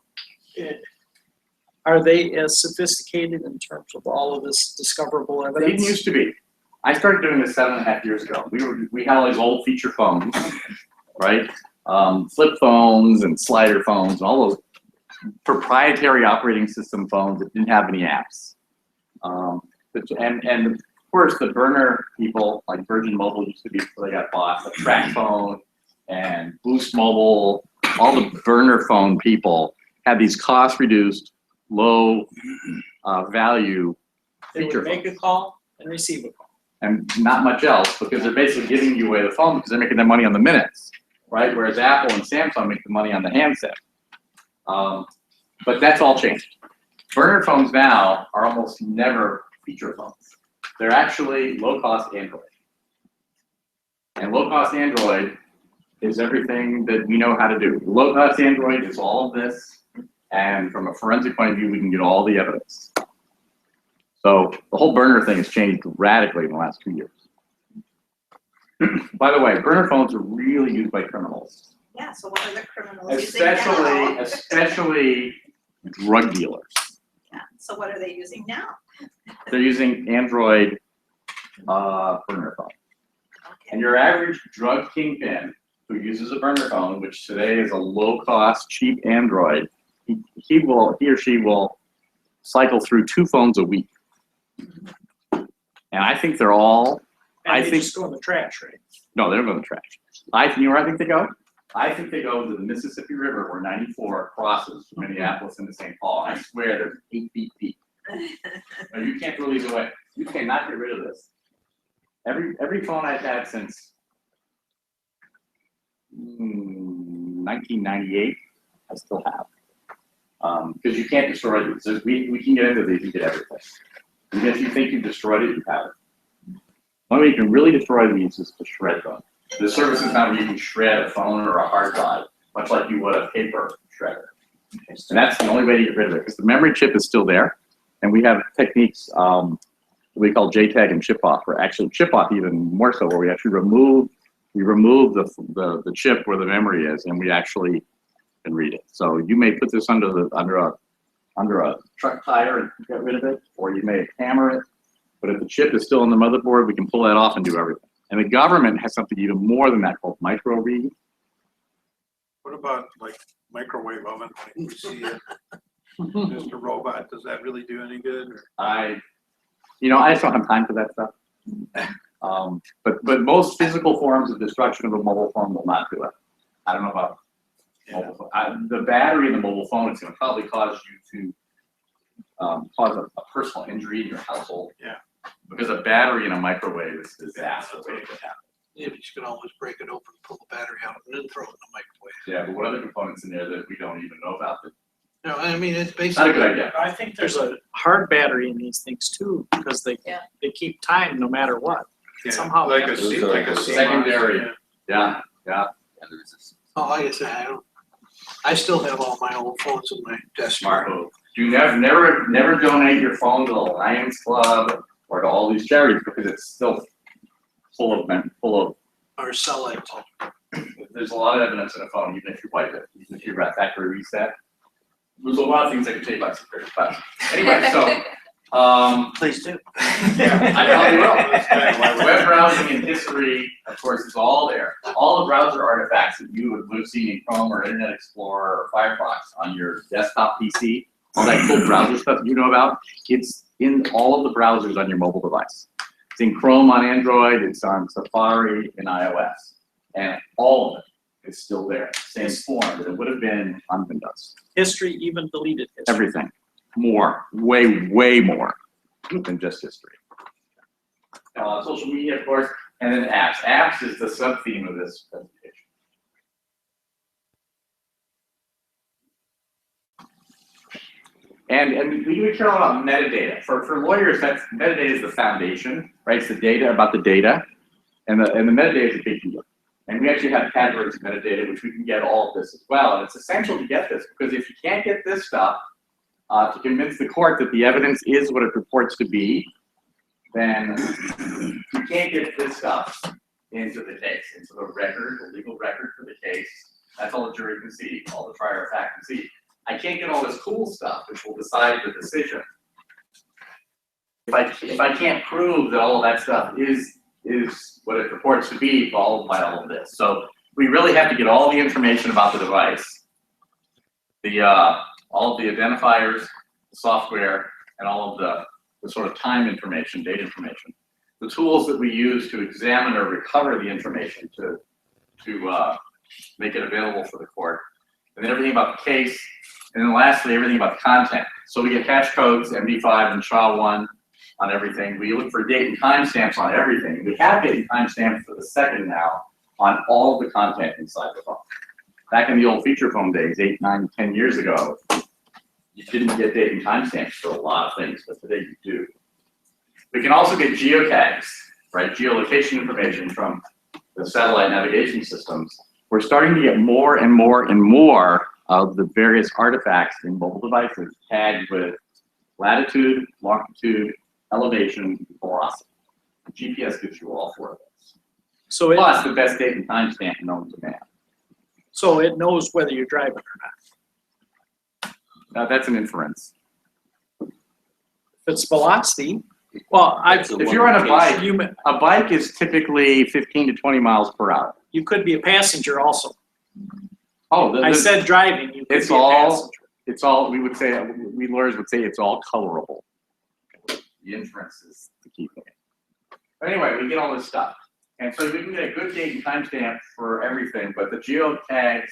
are they as sophisticated in terms of all of this discoverable They evidence? didn't used to be. I started doing this 7.5 years ago. We had all these old feature phones, right? Flip phones and slider phones and all those proprietary operating system phones that didn't have any apps. And course, the burner people, like Virgin Mobile used to be before they got bought, the Track Phone and Boost Mobile, all the burner phone people had these cost-reduced, low value They feature would make a phones. call and receive a call. And not much else, because they're basically giving you away the phone because they're making their money on the minutes, right? Whereas Apple and Samsung make the money on the handset. But that's all changed. Burner phones now are almost never feature phones. They're actually low-cost Android. And low-cost Android is everything that we know how to do. Low-cost Android is all of this, and from a forensic point of view, we can get all the evidence. So the whole burner thing has changed radically in the last 2 years. By the way, burner phones are really used by criminals, Yeah, so what are the criminals using now? especially drug dealers. Yeah, so what are they using now? They're using Android burner phone. Okay. And your average drug kingpin who uses a burner phone, which today is a low-cost, cheap Android, he or she will cycle through 2 phones a week. And I think they're all, And they just go in the trash, right? no, they don't go in the trash. You know where I think they go? I think they go to the Mississippi River where 94 crosses from Minneapolis into St. Paul. I swear they're 8 feet deep. No, you can't throw these away. You cannot get rid of this. Every phone I've had since 1998, I still have. Because you can't destroy these. We can get into these, you get everything. And if you think you've destroyed it, you have it. The only way you can really destroy these is to shred them. The service is now where you can shred a phone or a hard drive, much like you would a paper shredder. And that's the only way to get rid of it, because the memory chip is still there. And we have techniques we call JTAG and chip off, or actually chip off even more so, where we actually remove the chip where the memory is, and we actually can read it. So you may put this under a truck tire and get rid of it, or you may hammer it. But if the chip is still on the motherboard, we can pull that off and do everything. And the government has something even more than that called micro read. What about like microwave oven, like you see it, Mr. Robot, does that really do any good? Or? I just don't have time for that stuff. But most physical forms of destruction of a mobile phone will not do it. I don't know about mobile phone. The battery in the mobile phone is going to probably cause you to cause a personal injury in your household. Yeah. Because a battery in a microwave is disaster waiting to happen. Yeah, but you can always break it open, pull the battery out, and then throw it in the microwave. Yeah, but what other components in there that we don't even know about? No, I mean, it's It's not a basically, good idea. I think there's a hard battery in these things too, because they keep time no matter what. Yeah, Somehow like they a have to- Secondary. Yeah. Yeah, there's this like I said, I still have all my old phones in my desk Smart drawer. move. Do never donate your phone to the Lions Club or to all these charities, because it's still full of. Or sell it. There's a lot of evidence in a phone, even if you wipe it, even if you factory reset. There's a lot of things I can tell you about security, but anyway, so Please do. I probably will. Web browsing and history, of course, is all there. All the browser artifacts that you would have seen in Chrome or Internet Explorer or Firefox on your desktop PC, all that cool browser stuff you know about, it's in all of the browsers on your mobile device. It's in Chrome on Android, it's on Safari in iOS, and all of it is still there, same form that it would have been on Windows. History, even deleted history. Everything, more, way more than just history. Social media, of course, and then apps. Apps is the sub-theme of this presentation. And we care about metadata. For lawyers, metadata is the foundation, right? It's the data about the data, and the metadata is a big deal. And we actually have categories of metadata, which we can get all of this as well. And it's essential to get this, because if you can't get this stuff to convince the court that the evidence is what it purports to be, then you can't get this stuff into the case, into the record, the legal record for the case. That's all the jury can see, all the trier of fact can see. I can't get all this cool stuff, which will decide the decision. If I can't prove that all of that stuff is what it purports to be, followed by all of this. So we really have to get all the information about the device, all of the identifiers, the software, and all of the sort of time information, date information. the tools that we use to examine or recover the information to make it available for the court, and then everything about the case, and then lastly, everything about the content. So we get hash codes, MD5 and SHA-1 on everything. We look for date and timestamps on everything. We have date and timestamps for the second now on all of the content inside the phone. Back in the old feature phone days, 8, 9, 10 years ago, you didn't get date and timestamps for a lot of things, but today you do. We can also get geotags, right? Geolocation information from the satellite navigation systems. We're starting to get more and more and more of the various artifacts in mobile devices tagged with latitude, longitude, elevation, velocity. GPS gives you all 4 of those. So it, Plus the best date and timestamp known to man. so it knows whether you're driving or not. Now that's an inference. If it's velocity, well, If you're on a bike, you, a bike is typically 15 to 20 miles per hour. you could be a passenger also. Oh, I said driving, you could it's be a all- passenger. It's all, we would say, we lawyers would say it's all colorable. The inference is the key thing. But anyway, we get all this stuff. And so we can get a good date and timestamp for everything, but the geotags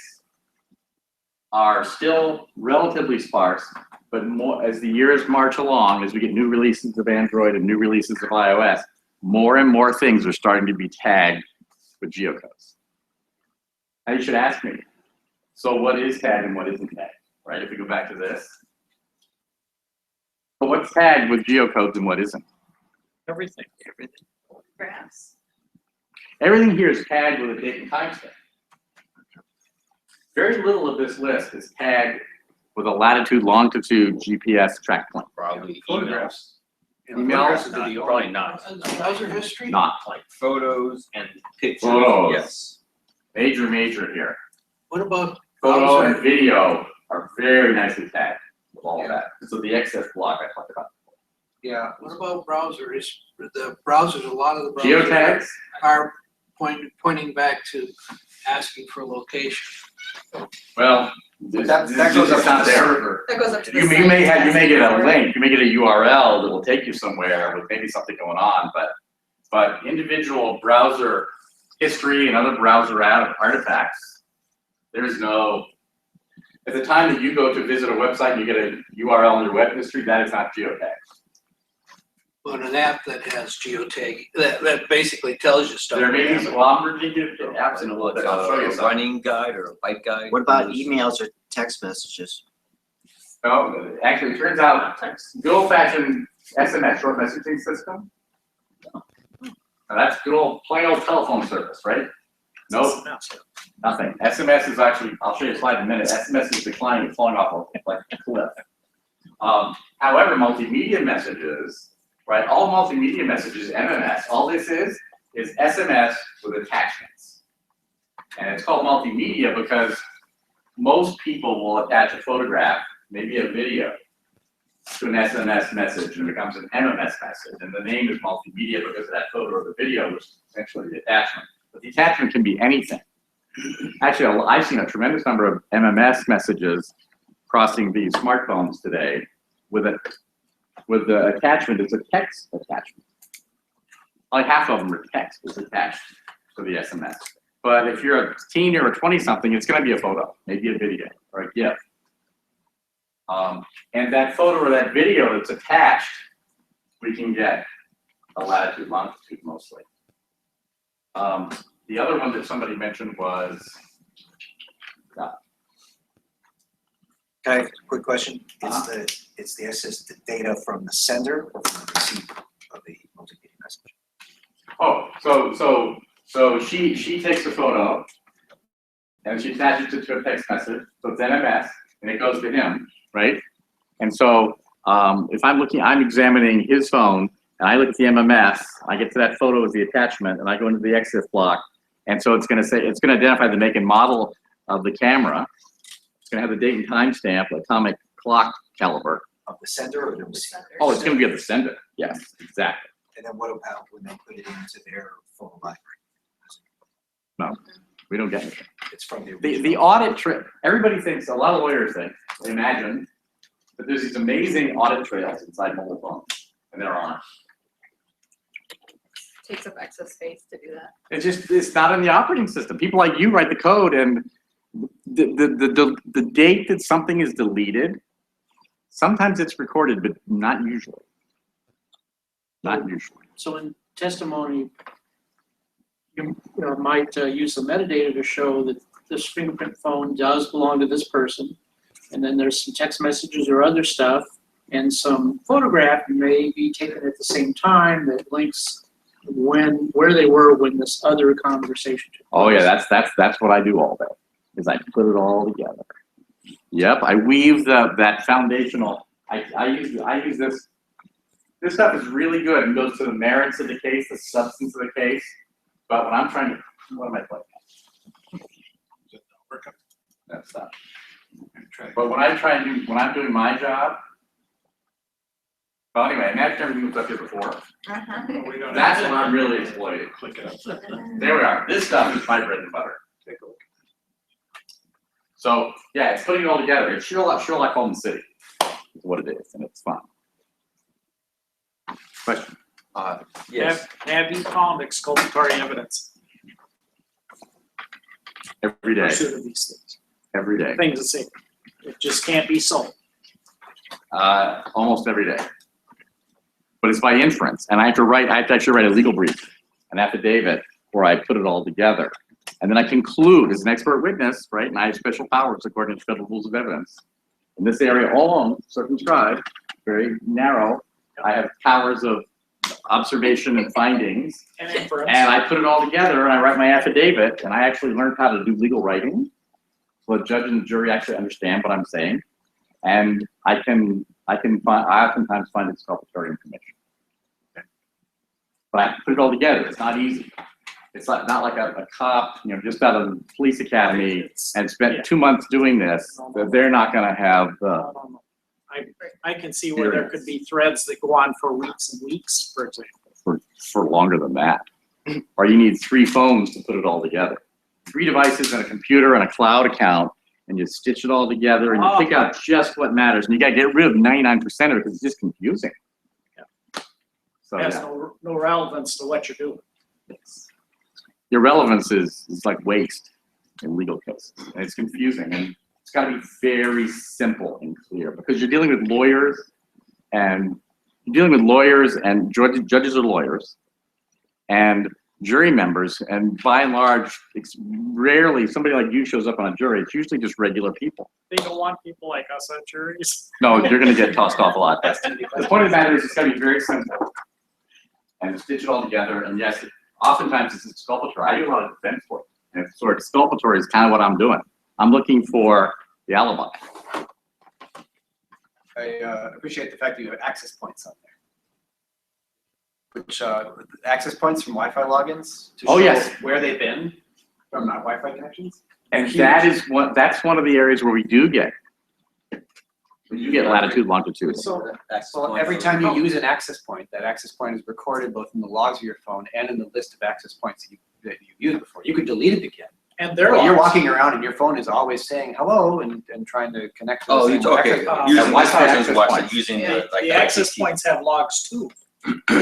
are still relatively sparse, but more as the years march along, as we get new releases of Android and new releases of iOS, more and more things are starting to be tagged with geocodes. Now you should ask me, so what is tagged and what isn't tagged? Right, if we go back to this. But what's tagged with geocodes and what isn't? Everything. Graphs. Everything here is tagged with a date and timestamp. Very little of this list is tagged with a latitude, longitude, GPS track point. Probably Photographs. Emails? Probably not. Browser history? Not Like photos and pictures. Photos. Yes. major here. What about Photo browser? and video are very nicely tagged with all of that. So the excess block I talked about. Yeah, what about browsers? The browsers, a lot of the browsers Geotags? are pointing back to asking for location. Well, this That goes up is to not the there. server. That goes up to the You site. may get a Or- link, you may get a URL that will take you somewhere with maybe something going on, but individual browser history and other browser artifacts, there's no, at the time that you go to visit a website and you get a URL in your web history, that is not geotagged. But an app that has geotag, that basically tells you stuff. There may be some, well, I'm going to give you apps in a little bit, I'll show you A some. running guide or a bike guide. What about emails or text messages? No, actually, it turns out, good old fashioned SMS, short messaging system. Now that's good old, plain old telephone service, right? Nope, nothing. SMS is actually, I'll show you a slide in a minute, SMS is declining, it's falling off like a cliff. However, multimedia messages, right, all multimedia messages, MMS, all this is SMS with attachments. And it's called multimedia because most people will attach a photograph, maybe a video, to an SMS message, and it becomes an MMS message. And the name is multimedia because of that photo or the video, which is essentially the attachment. But the attachment can be anything. Actually, I've seen a tremendous number of MMS messages crossing these smartphones today with the attachment, it's a text attachment. Like half of them are text is attached to the SMS. But if you're a teen or a 20-something, it's going to be a photo, maybe a video or a GIF. And that photo or that video that's attached, we can get a latitude, longitude mostly. The other one that somebody mentioned was, Can I have a quick question? It's the access to data from the sender or from the receiver of the multimedia message? oh, so she takes a photo and she attaches it to a text message, so it's MMS, and it goes to him, right? And so if I'm examining his phone, and I look at the MMS, I get to that photo as the attachment, and I go into the EXIF block, and so it's going to identify the make and model of the camera. It's going to have the date and timestamp, atomic clock caliber. Of the sender or the receiver? Oh, it's going to be at the sender. Yes, exactly. And then what about when they put it into their photo library? No, we don't get anything. It's from the The original. audit trail, everybody thinks, a lot of lawyers think, they imagine, that there's these amazing audit trails inside mobile phones, and there aren't. Takes up excess space to do that. It's not in the operating system. People like you write the code, and the date that something is deleted, sometimes it's recorded, but not usually. Not usually. So in testimony, you might use the metadata to show that this fingerprint phone does belong to this person. And then there's some text messages or other stuff, and some photograph may be taken at the same time that links where they were when this other conversation took place. Oh yeah, that's what I do all day, is I put it all together. Yep, I weave that foundational. I use this. This stuff is really good and goes to the merits of the case, the substance of the case. But when I'm trying to, what am I playing? That's stuff. But when I'm doing my job. Well, anyway, imagine everything was up here before. That's when I'm really exploiting. Click it up. There we are. This stuff is my bread and butter. Take a look. So yeah, it's putting it all together. It's Sherlock Holmes City is what it is, and it's fun. Question? Yes. Have you found exculpatory evidence? Every day. Pursuit of these things. Every day. Things that say, it just can't be sold. Almost every day. But it's by inference, and I have to actually write a legal brief, an affidavit, where I put it all together. And then I conclude as an expert witness, right, and I have special powers according to federal rules of evidence. In this area alone, circumscribed, very narrow, I have powers of observation and findings, And inference. and I put it all together and I write my affidavit, and I actually learned how to do legal writing, so the judge and the jury actually understand what I'm saying, and I oftentimes find exculpatory information. But I put it all together. It's not easy. It's not like a cop, just out of the police academy and spent 2 months doing this. That they're not going to have. No. I can see where there could be threads that go on for weeks and weeks, for example. For longer than that. Or you need 3 phones to put it all together. 3 devices and a computer and a cloud account, and you stitch it all together and you pick out just what matters. And you got to get rid of 99% of it because it's just confusing. Yeah. So It has yeah. no relevance to what you're doing. Your relevance is like waste in legal cases, and it's confusing, and it's got to be very simple and clear because you're dealing with lawyers, and judges are lawyers, and jury members, and by and large, it's rarely somebody like you shows up on a jury. It's usually just regular people. They don't want people like us on juries. No, you're going to get tossed off a lot. The point of the matter is it's got to be very simple and stitch it all together. And yes, oftentimes it's exculpatory. I do a lot of defense work, and it's sort of exculpatory is kind of what I'm doing. I'm looking for the alibi. I appreciate the fact that you have access points on there. Which access points from Wi-Fi logins to Oh, show yes. where they've been from Wi-Fi connections. And that's one of the areas where we do get latitude, longitude. So every time you use an access point, that access point is recorded both in the logs of your phone and in the list of access points that you've used before. You could delete it again. And they're But you're walking around and your phone is always saying hello and trying to connect to the same Okay. access- Using Wi-Fi this access person's watch, points. using Yeah, the the access points have logs too.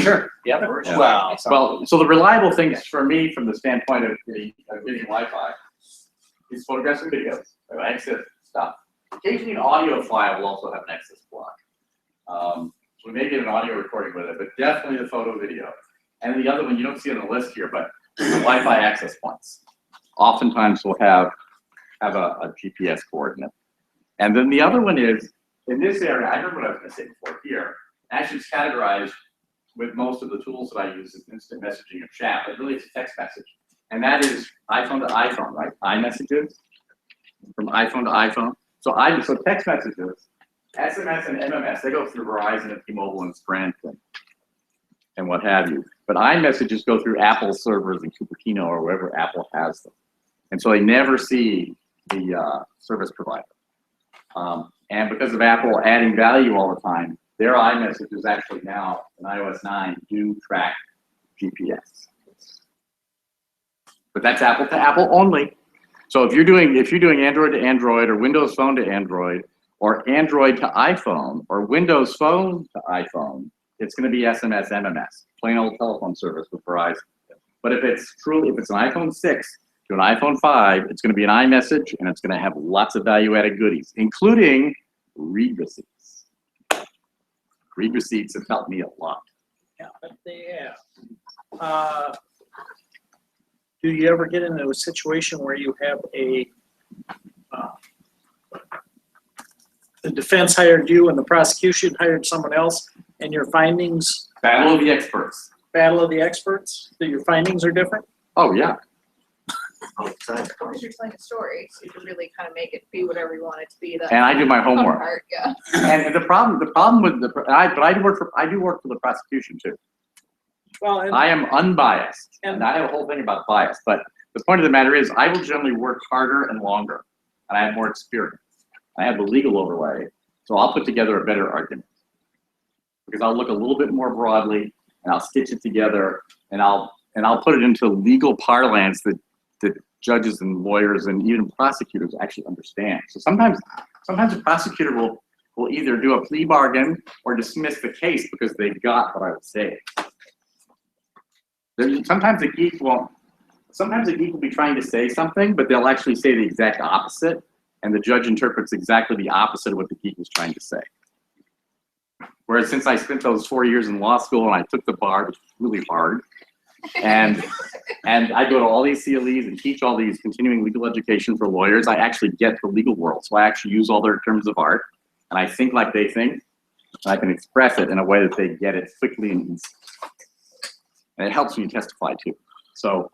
Sure, yeah. Wow. Well, so the reliable things for me, from the standpoint of getting Wi-Fi, is photographs and videos, access stuff. Occasionally, an audio file will also have an access block. So we may get an audio recording with it, but definitely the photo video. And the other one you don't see on the list here, but the Wi-Fi access points. Oftentimes we'll have a GPS coordinate. And then the other one is, in this area, I remember what I was going to say before here, actually it's categorized with most of the tools that I use as instant messaging of chat, but really it's a text message. And that is iPhone to iPhone, right? iMessages from iPhone to iPhone. So text messages, SMS and MMS, they go through Verizon and T-Mobile and Sprint and what have you. But iMessages go through Apple servers in Cupertino or wherever Apple has them. And so they never see the service provider. And because of Apple adding value all the time, their iMessages actually now in iOS 9 do track GPS. But that's Apple to Apple only. So if you're doing Android to Android or Windows Phone to Android or Android to iPhone or Windows Phone to iPhone, it's gonna be SMS, MMS, plain old telephone service with Verizon. But if it's an iPhone 6 to an iPhone 5, it's gonna be an iMessage, and it's gonna have lots of value-added goodies, including read receipts. Read receipts have helped me a lot. Yeah, but they have. Do you ever get into a situation where you have the defense hired you and the prosecution hired someone else, and your findings, Battle of the experts. battle of the experts, that your findings are different? Oh, yeah. Because you're telling a story, so you can really kind of make it be whatever you want it to be. That's And I do my the fun homework. part, yeah. And the problem with I do work for the prosecution too. Well, and I am unbiased, and I have a whole thing about bias, but the point of the matter is I will generally work harder and longer, and I have more experience. I have the legal overlay, so I'll put together a better argument. Because I'll look a little bit more broadly, and I'll stitch it together, and I'll put it into legal parlance that judges and lawyers and even prosecutors actually understand. So sometimes a prosecutor will either do a plea bargain or dismiss the case because they got what I would say. Sometimes a geek will be trying to say something, but they'll actually say the exact opposite, and the judge interprets exactly the opposite of what the geek was trying to say. Whereas since I spent those 4 years in law school and I took the bar, which was really hard, and I go to all these CLEs and teach all these continuing legal education for lawyers, I actually get the legal world. So I actually use all their terms of art, and I think like they think, and I can express it in a way that they get it quickly and easily. And it helps when you testify too. So,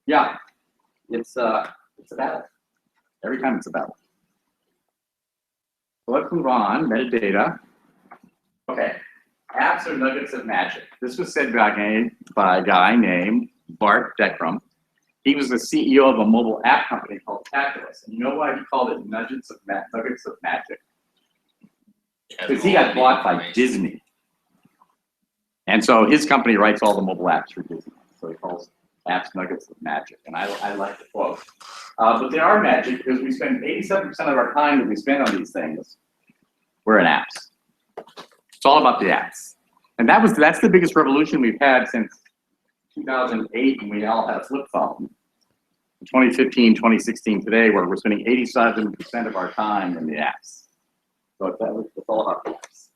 yeah, it's a battle. Every time it's a battle. So let's move on. Metadata. Okay, apps are nuggets of magic. This was said by a guy named Bart Deckrum. He was the CEO of a mobile app company called Calculus. And you know why he called it nuggets of magic? Because he got bought by Disney. And so his company writes all the mobile apps for Disney. So he calls apps nuggets of magic. And I like the quote. But they are magic because we spend 87% of our time that we spend on these things, we're in apps. It's all about the apps. And that's the biggest revolution we've had since 2008 when we all had a flip phone. 2015, 2016 today, where we're spending 87% of our time in the apps. So it's all about the apps.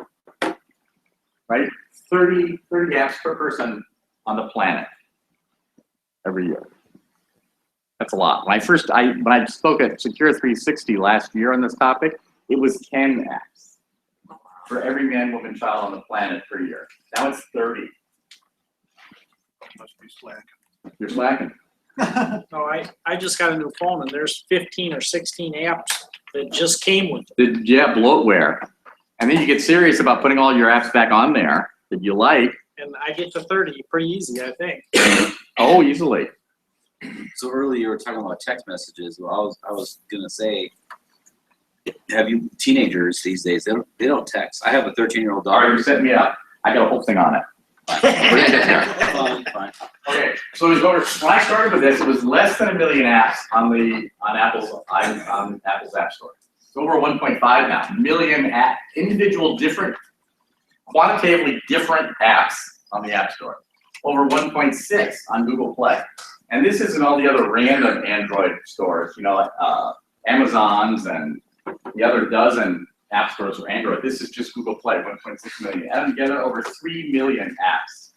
Right? 30 apps per person on the planet every year. That's a lot. When I spoke at Secure 360 last year on this topic, it was 10 apps for every man, woman, child on the planet per year. Now it's 30. Must be slacking. You're slacking. no, I just got a new phone and there's 15 or 16 apps that just came with it. Yeah, bloatware. And then you get serious about putting all your apps back on there that you like. And I get to 30 pretty easy, I think. Oh, easily. So earlier you were talking about text messages. Well, I was gonna say, have you teenagers these days? They don't text. I have a 13-year-old All right, daughter. you set me up. I got a whole thing on it. We're gonna get there. Fine. Okay, so when I started with this, it was less than 1 million apps on Apple's App Store. It's over 1.5 now. Million individual different, quantitatively different apps on the App Store. Over 1.6 on Google Play. And this isn't all the other random Android stores, like Amazon's and the other dozen app stores for Android. This is just Google Play, 1.6 million. Add them together, over 3 million apps.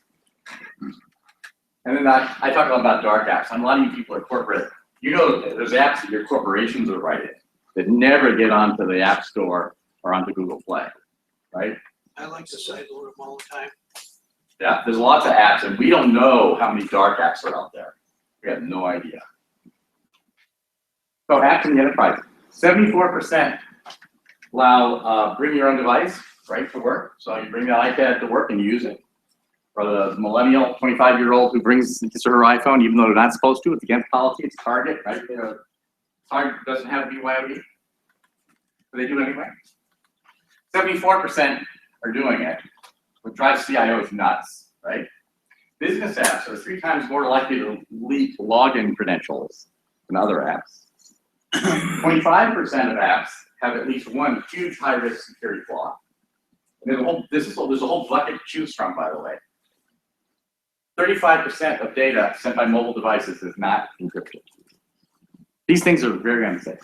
And then I talk about dark apps. And a lot of you people are corporate. There's apps that your corporations are writing that never get onto the App Store or onto Google Play, right? I like to sideload them all the time. Yeah, there's lots of apps, and we don't know how many dark apps are out there. We have no idea. So apps in the enterprise, 74% allow bring your own device, right, to work. So you bring the iPad to work and use it. For the millennial 25-year-old who brings his or her iPhone, even though they're not supposed to, it's against policy, it's Target, right? Target doesn't have BYOD, but they do anyway. 74% are doing it, which drives CIOs nuts, right? Business apps are 3 times more likely to leak login credentials than other apps. 25% of apps have at least one huge high-risk security flaw. There's a whole bucket to choose from, by the way. 35% of data sent by mobile devices is not encrypted. These things are very unsafe.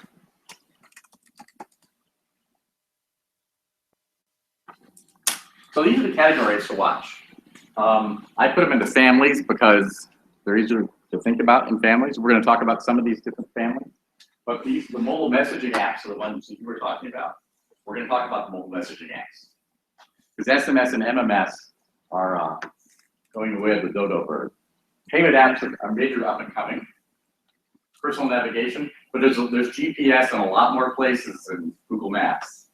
So these are the categories to watch. I put them into families because they're easier to think about in families. We're going to talk about some of these different families. But the mobile messaging apps are the ones that you were talking about. We're going to talk about the mobile messaging apps. Because SMS and MMS are going away with dodo bird. Payment apps are major up and coming. Personal navigation, but there's GPS in a lot more places than Google Maps.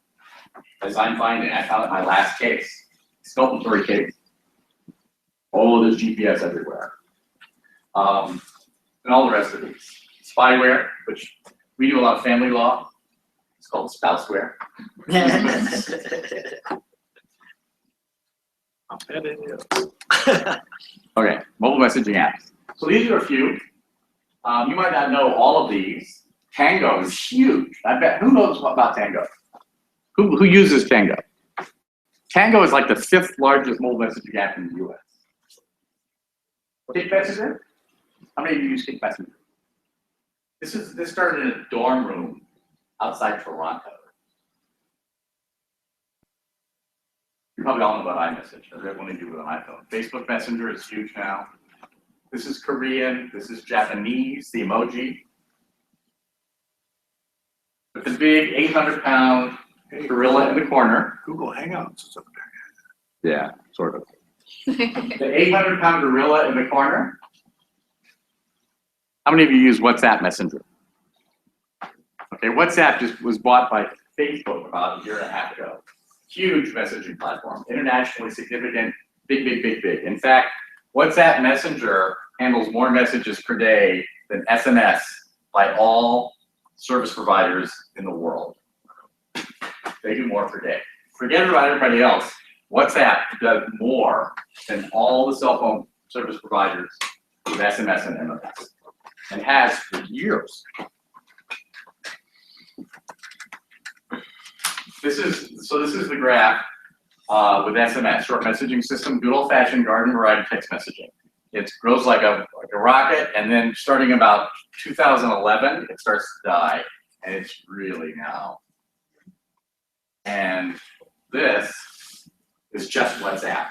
As I'm finding, I found it in my last case, exculpatory case. Oh, there's GPS everywhere. And all the rest of these. Spyware, which we do a lot of family law. It's called spouseware. I'll bet it is. Okay, mobile messaging apps. So these are a few. You might not know all of these. Tango is huge. I bet, who knows about Tango? Who uses Tango? Tango is like the 5th largest mobile messaging app in the US. Kick Messenger? How many of you use Kick Messenger? This started in a dorm room outside Toronto. You probably all know about iMessage. Everyone can do it on iPhone. Facebook Messenger is huge now. This is Korean. This is Japanese, the emoji. With the big 800-pound gorilla in the corner. Google Hangouts is up there. Yeah, sort of. The 800-pound gorilla in the corner. How many of you use WhatsApp Messenger? Okay, WhatsApp just was bought by Facebook about a year and a half ago. Huge messaging platform, internationally significant, big, big, big, big. In fact, WhatsApp Messenger handles more messages per day than SMS by all service providers in the world. They do more per day. Forget about everybody else. WhatsApp does more than all the cell phone service providers with SMS and MMS, and has for years. This is the graph with SMS, short messaging system, good old-fashioned garden variety text messaging. It grows like a rocket, and then starting about 2011, it starts to die, and it's really now. And this is just WhatsApp.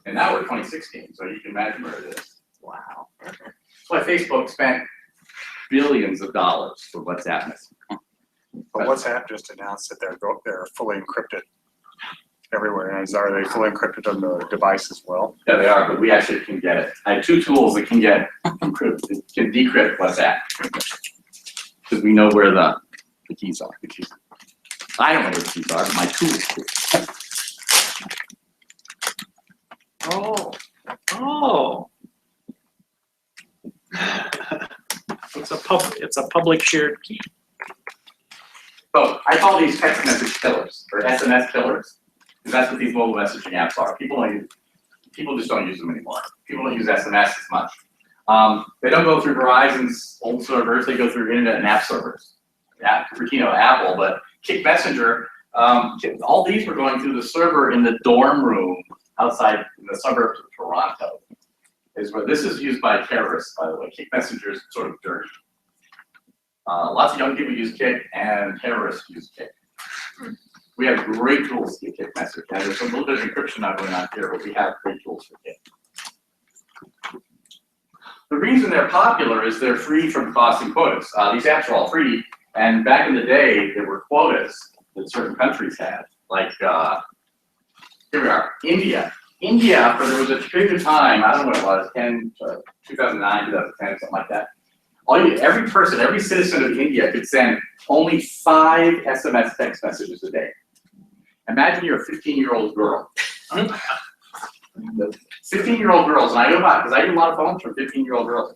And now we're 2016, so you can imagine where it is. Wow. That's why Facebook spent billions of dollars for WhatsApp messaging. But WhatsApp just announced that they're fully encrypted everywhere. Are they fully encrypted on the device as well? Yeah, they are, but we actually can get it. I have 2 tools that can get encrypted, can decrypt WhatsApp. Because we know where the keys are. I don't know where the keys are, but my tools do. Oh. It's a public shared key. So I call these text message killers, or SMS killers, because that's what these mobile messaging apps are. People just don't use them anymore. People don't use SMS as much. They don't go through Verizon's old servers, they go through internet and app servers. Yeah, Cupertino, Apple, but Kick Messenger, all these were going through the server in the dorm room outside in the suburbs of Toronto. This is used by terrorists, by the way. Kick Messenger is sort of dirty. Lots of young people use Kick, and terrorists use Kick. We have great tools to get Kick Message. And there's a little bit of encryption not going on here, but we have great tools for Kick. The reason they're popular is they're free from costs and quotas. These apps are all free, and back in the day, there were quotas that certain countries had. Like, here we are, India. India, there was a period of time, I don't know what it was, 2009, 2010, something like that. Every person, every citizen of India could send only 5 SMS text messages a day. Imagine you're a 15-year-old girl. 15-year-old girls, and I know about because I get a lot of phones from 15-year-old girls.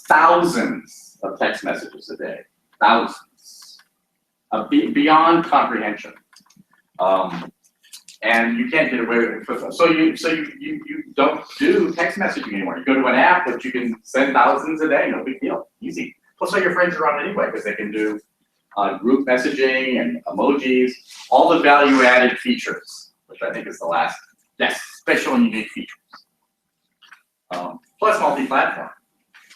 Thousands of text messages a day. Thousands. Beyond comprehension. And you can't get away with it. So you don't do text messaging anymore. You go to an app that you can send thousands a day, no big deal, easy. Plus all your friends are on anyway because they can do group messaging and emojis, all the value-added features, which I think is the last, yes, special and unique features. Plus multi-platform.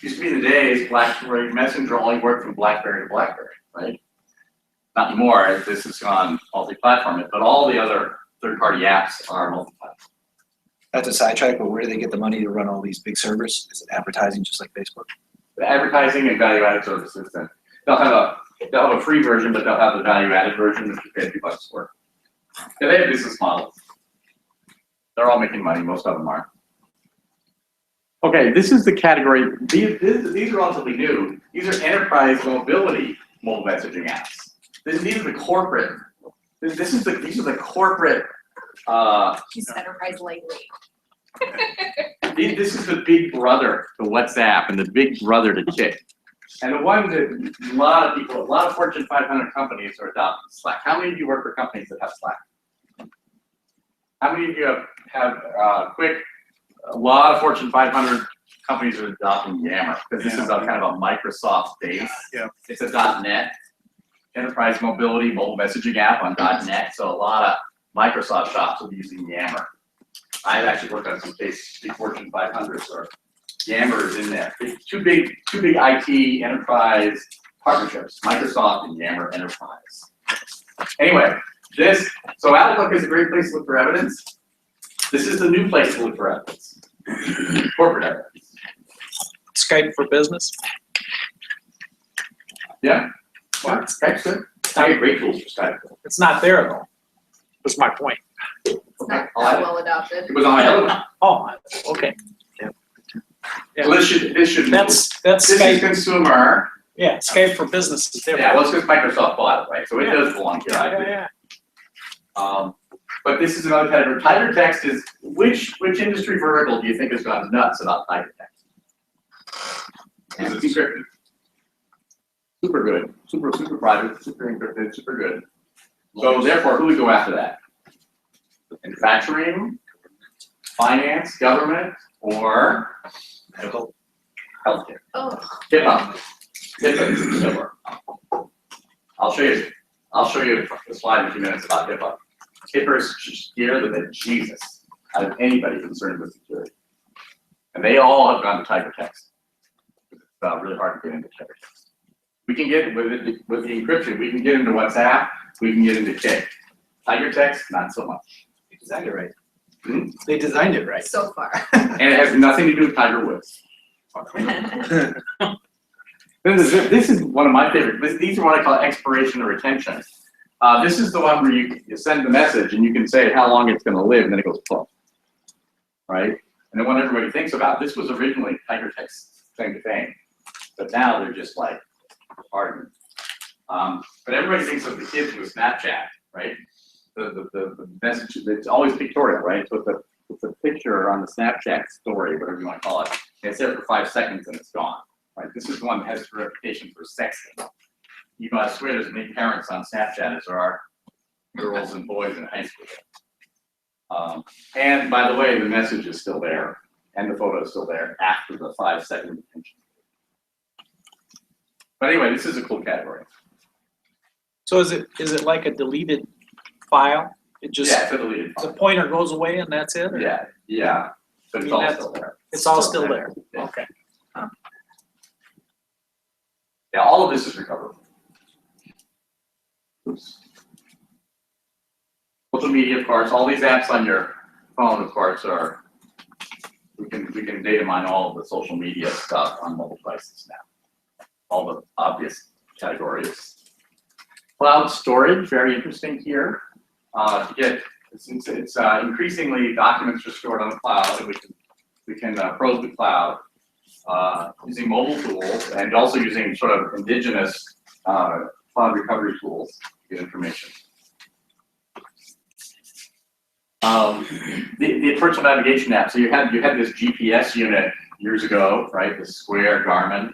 Used to be in the days, BlackBerry Messenger only worked from BlackBerry to BlackBerry, right? Not anymore, this has gone multi-platform, but all the other third-party apps are multi-platform. That's a sidetrack, but where do they get the money to run all these big servers? Is it advertising just like Facebook? The advertising and value-added services, and they'll have a free version, but they'll have the value-added version, which you pay $2 for. Yeah, they have business models. They're all making money, most of them are. Okay, this is the category, these are relatively new. These are enterprise mobility mobile messaging apps. These are the corporate, these are the corporate, She's enterprise lightweight. this is the big brother to WhatsApp and the big brother to Kik. And the one that a lot of Fortune 500 companies are adopting Slack. How many of you work for companies that have Slack? How many of you have Quick? A lot of Fortune 500 companies are adopting Yammer because this is a kind of a Microsoft base. Yeah. It's a .NET enterprise mobility mobile messaging app on .NET. So a lot of Microsoft shops will be using Yammer. I've actually worked on some big Fortune 500s where Yammer is in there. Two big IT enterprise partnerships, Microsoft and Yammer Enterprise. Anyway, so Outlook is a great place to look for evidence. This is the new place to look for evidence. Corporate evidence. Skype for business. Yeah. Well, Skype's good. I have great tools for Skype. It's not there though. Was my point. It's not I'll add that it. well adopted. It was on my other one. Oh, okay. Yeah. So this should. That's This is Skype. consumer. Yeah, Skype for business is different. Yeah, well, it's because Microsoft bought it, right? So it Yeah. does belong here. I Yeah, agree. yeah. But this is another category. Tiger text is, which industry vertical do you think has gone nuts about tiger text? Is it encrypted? Super good, super private, super encrypted, super good. So therefore, who would go after that? Manufacturing, finance, government, or Medical? healthcare? Oh, HIPAA. HIPAA is similar. I'll show you the slide in a few minutes about HIPAA. HIPAA is scared the bejesus out of anybody concerned with security. And they all have gone to Tiger Text. It's really hard to get into Tiger Text. We can get, with the encryption, we can get into WhatsApp, we can get into Kik. Tiger Text, not so much. They designed it right. Hmm? They designed it right. so far. And it has nothing to do with Tiger Woods. This is one of my favorite. These are what I call expiration or retention. This is the one where you send the message and you can say how long it's going to live, and then it goes plump, right? And then what everybody thinks about, this was originally Tiger Text thing to fame, but now they're just like hardened. But everybody thinks of the kids with Snapchat, right? The message, it's always pictorial, right? So it's a picture on the Snapchat story, whatever you want to call it. It's there for 5 seconds and it's gone, right? This is the one that has a reputation for sexting. You know, I swear there's as many parents on Snapchat as there are girls and boys in high school. And by the way, the message is still there and the photo is still there after the 5 second retention. But anyway, this is a cool category. So is it like a deleted file? It just, Yeah, it's a deleted the file. pointer goes away and that's it? or- Yeah, but it's I mean, all that's- still there. It's all still there? Yeah. Okay. Yeah, all of this is recoverable. Oops. Social media, of course, all these apps on your phone, of course, are, we can data mine all of the social media stuff on mobile devices now. All the obvious categories. Cloud storage, very interesting here. To get, since it's increasingly documents are stored on the cloud, and we can probe the cloud using mobile tools and also using sort of indigenous cloud recovery tools to get information. The personal navigation app. So you had this GPS unit years ago, right? The Square Garmin,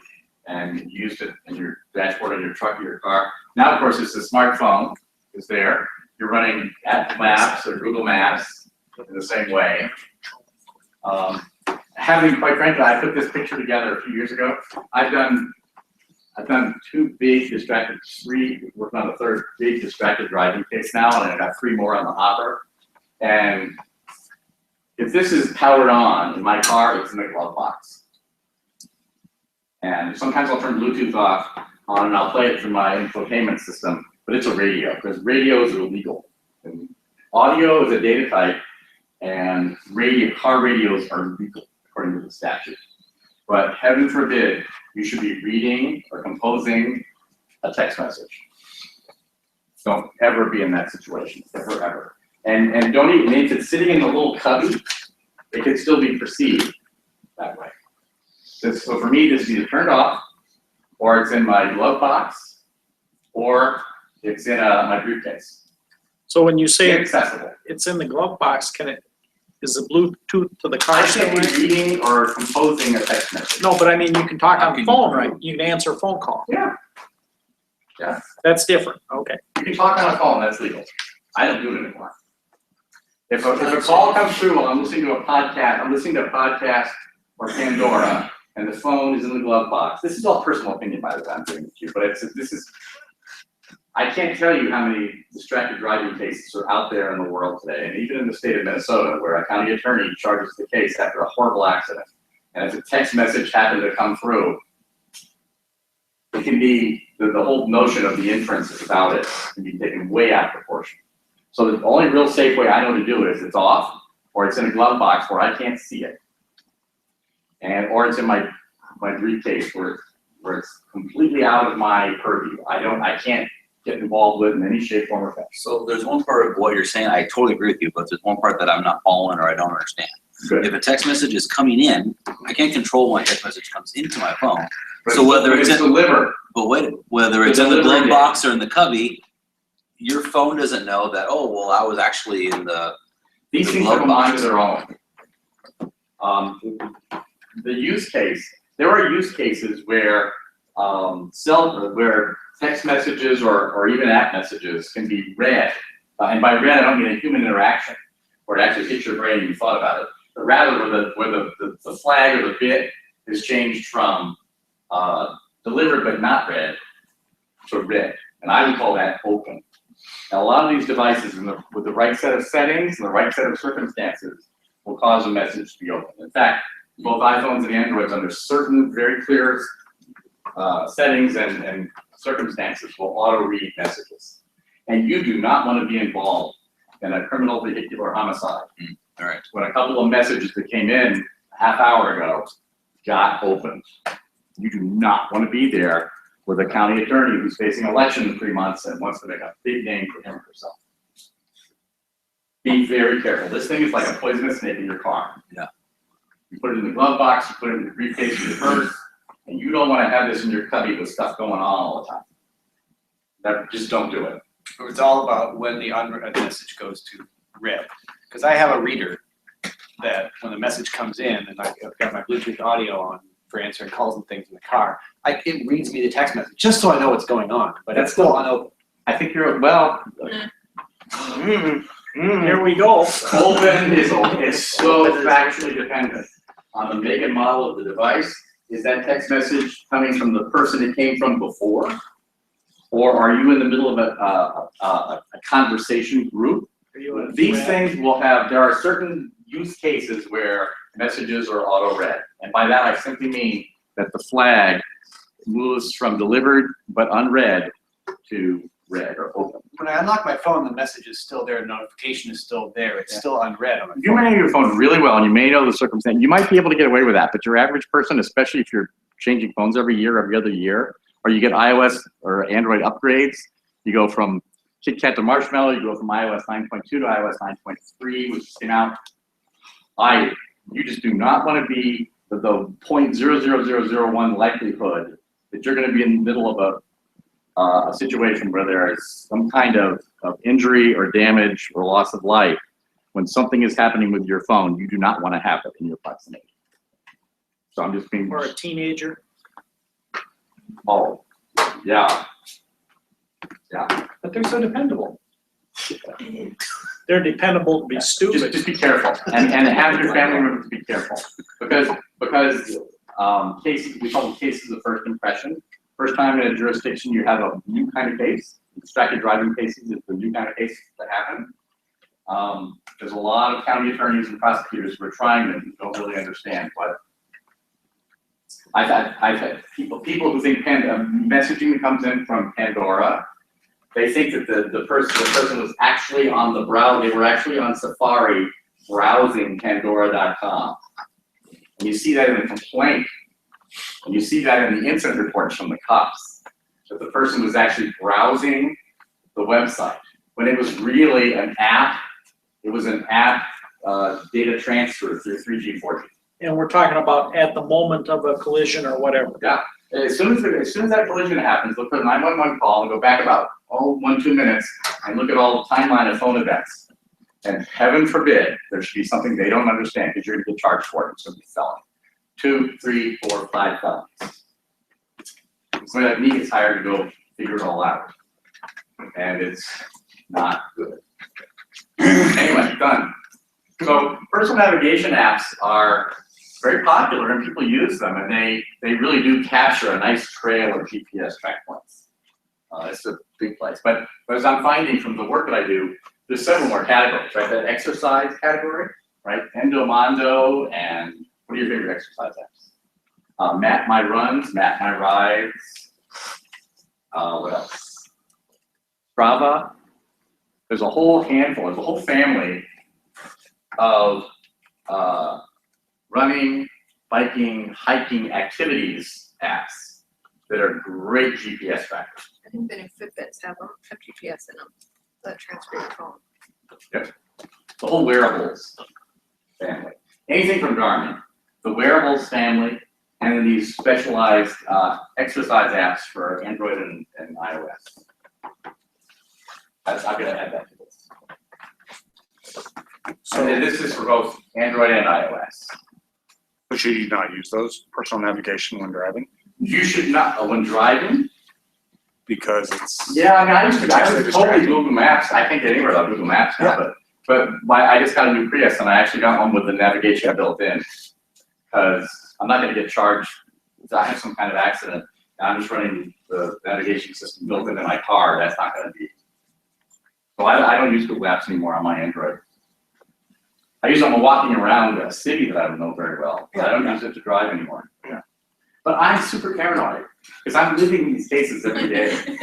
and you used it in your dashboard of your truck or your car. Now, of course, it's the smartphone is there. You're running Apple Maps or Google Maps in the same way. Having, quite frankly, I put this picture together a few years ago. I've done I've done working on a third big distracted driving case now, and I got 3 more on the hopper. And if this is powered on in my car, it's in the glove box. And sometimes I'll turn Bluetooth on and I'll play it through my infotainment system, but it's a radio, because radios are illegal. And audio is a data type, and car radios are legal according to the statute. But heaven forbid, you should be reading or composing a text message. Don't ever be in that situation, ever, ever. And don't even, if it's sitting in the little cubby, it can still be perceived that way. So for me, this is either turned off, or it's in my glove box, or it's in my briefcase. So when you say Accessible. it's in the glove box, is the Bluetooth to the car I still can't be right? reading or composing a text message. No, but I mean, you can talk on the phone, right? You can answer a phone call. Yeah. Yeah. That's different, okay. You can talk on a phone, that's legal. I don't do it anymore. If a call comes through while I'm listening to a podcast, or Pandora, and the phone is in the glove box, this is all personal opinion, by the way, I'm doing it to you, but I can't tell you how many distracted driving cases are out there in the world today, and even in the state of Minnesota, where a county attorney charges the case after a horrible accident. And if a text message happened to come through, it can be, the whole notion of the inferences about it can be taken way out of proportion. So the only real safe way I know to do it is it's off, or it's in a glove box where I can't see it. Or it's in my briefcase where it's completely out of my purview. I can't get involved with in any shape, form, or fashion. So there's one part of what you're saying, I totally agree with you, but there's one part that I'm not following or I don't understand. Good. If a text message is coming in, I can't control when a text message comes into my phone. But So whether it's it's delivered. But wait, whether The it's in the delivery glove date. box or in the cubby, your phone doesn't know that, oh, well, I was actually in the, These things glove have a mind of their own. The use case, there are use cases where where text messages or even app messages can be read. And by read, I don't mean a human interaction where it actually hits your brain and you thought about it, but rather where the flag or the bit is changed from delivered but not read to read. And I would call that open. Now, a lot of these devices, with the right set of settings and the right set of circumstances, will cause a message to be open. In fact, both iPhones and Androids, under certain very clear settings and circumstances, will auto-read messages. And you do not want to be involved in a criminal vehicular homicide. all right. When a couple of messages that came in a half hour ago got opened, you do not want to be there with a county attorney who's facing election in 3 months and wants to make a big name for him or herself. Be very careful. This thing is like a poisonous snake in your car. Yeah. You put it in the glove box, you put it in the briefcase or your purse, and you don't want to have this in your cubby with stuff going on all the time. Just don't do it. It's all about when the unread message goes to read. Because I have a reader that when the message comes in and I've got my Bluetooth audio on for answering calls and things in the car, it reads me the text message just so I know what's going on, but it's still unopened. I think you're, well, Here we go. open is so factually dependent on the make and model of the device. Is that text message coming from the person it came from before? Or are you in the middle of a conversation group? These things will have, there are certain use cases where messages are auto-read. And by that, I simply mean that the flag moves from delivered but unread to read or open. When I unlock my phone, the message is still there, the notification is still there, it's still unread on my phone. You may know your phone really well and you may know the circumstance. You might be able to get away with that, but your average person, especially if you're changing phones every year, every other year, or you get iOS or Android upgrades, you go from KitKat to Marshmallow, you go from iOS 9.2 to iOS 9.3, which came out. You just do not want to be the 0.00001 likelihood that you're going to be in the middle of a situation where there is some kind of injury or damage or loss of life. When something is happening with your phone, you do not want to have it in your proximity. So I'm just being. Or a teenager. Oh, yeah. Yeah. But they're so dependable. They're dependable to be stupid. Just be careful, and have your family members be careful, because cases, we call them cases of first impression. First time in a jurisdiction you have a new kind of case. Distracted driving cases is the new kind of case that happen. There's a lot of county attorneys and prosecutors who are trying them who don't really understand what. I've had people who think messaging that comes in from Pandora, they think that the person was actually on the browser. They were actually on Safari browsing Pandora.com. And you see that in the complaint, and you see that in the incident reports from the cops, that the person was actually browsing the website when it was really an app. It was an app data transfer through 3G, 4G. And we're talking about at the moment of a collision or whatever. Yeah. As soon as that collision happens, look for the 911 call and go back about 1-2 minutes and look at all the timeline of phone events. And heaven forbid there should be something they don't understand because you're going to get charged for it. It's going to be felony. 2, 3, 4, 5 felonies. Somebody like me gets hired to go figure it all out, and it's not good. Anyway, done. So personal navigation apps are very popular and people use them, and they really do capture a nice trail of GPS track points. It's a big place. But as I'm finding from the work that I do, there's several more categories, right? That exercise category, right? Endomondo, and what are your favorite exercise apps? Map My Runs, Map My Rides. What else? Strava. There's a whole handful, there's a whole family of running, biking, hiking activities apps that are great GPS trackers. I think the new Fitbits have GPS in them that transfer your phone. Yep. The whole wearables family. Anything from Garmin, the wearables family, and then these specialized exercise apps for Android and iOS. I'm going to add that to this. So this is for both Android and iOS. But should you not use those personal navigation when driving? You should not, when driving? Because it's. Yeah, I mean, I was totally Google Maps. I can't get anywhere without Google Maps now, but I just got a new Prius and I actually got one with the navigation built in. Because I'm not going to get charged if I have some kind of accident. And I'm just running the navigation system built into my car. That's not going to be. So I don't use Google Maps anymore on my Android. I use it when I'm walking around a city that I don't know very well. But I don't use it to drive anymore. Yeah. But I'm super paranoid because I'm living these cases every day.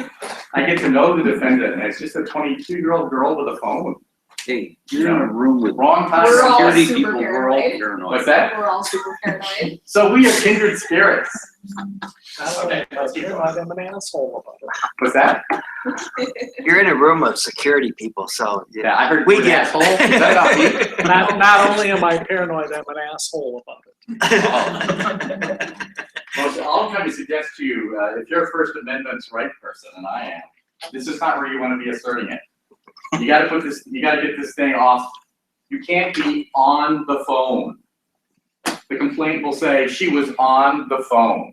I get to know the defendant, and it's just a 22-year-old girl with a phone. Hey, you're in a room with Wrong time. We're all security super people, we're all paranoid. paranoid. What's that? We're all super paranoid. So we are kindred spirits. Okay, I'm an asshole about it. What's that? You're in a room of security people, so. Yeah, I heard. We you're an get asshole. Is that about me? Not only am I paranoid, I'm an asshole about it. Well, so all I'm trying to suggest to you, if you're a First Amendment's right person, and I am, this is not where you want to be asserting it. You got to put this. You got to get this thing off. You can't be on the phone. The complaint will say she was on the phone.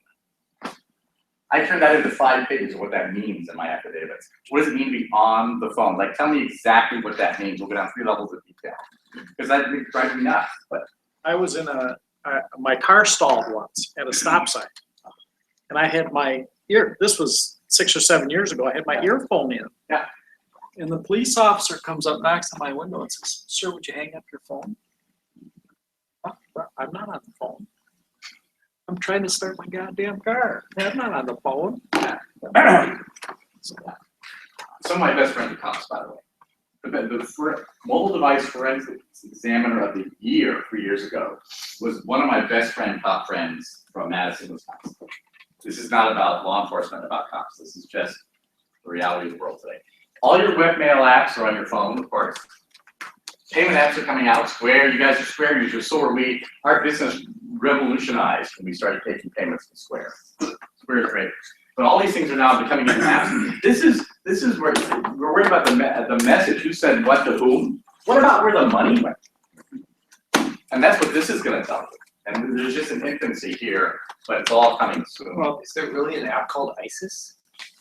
I turned that into 5 pages of what that means in my affidavits. What does it mean to be on the phone? Like, tell me exactly what that means. We'll go down 3 levels of detail. Because that drives me nuts. But I was in my car stalled once at a stop sign. And I had my this was 6 or 7 years ago, I had my earphone in. Yeah. And the police officer comes up, knocks on my window and says, "Sir, would you hang up your phone?" I'm not on the phone. I'm trying to start my goddamn car. I'm not on the phone. some of my best friends are cops, by the way. The mobile device forensics examiner of the year 3 years ago was one of my best cop friends from Madison, Wisconsin. This is not about law enforcement, about cops. This is just the reality of the world today. All your webmail apps are on your phone, of course. Payment apps are coming out. Square, you guys are Square users, so are we. Our business revolutionized when we started taking payments from Square. Square is great. But all these things are now becoming into apps. This is where we're worried about the message. Who said what to whom? What about where the money went? And that's what this is going to tell you. And there's just an infancy here, but it's all coming soon. Well, is there really an app called ISIS?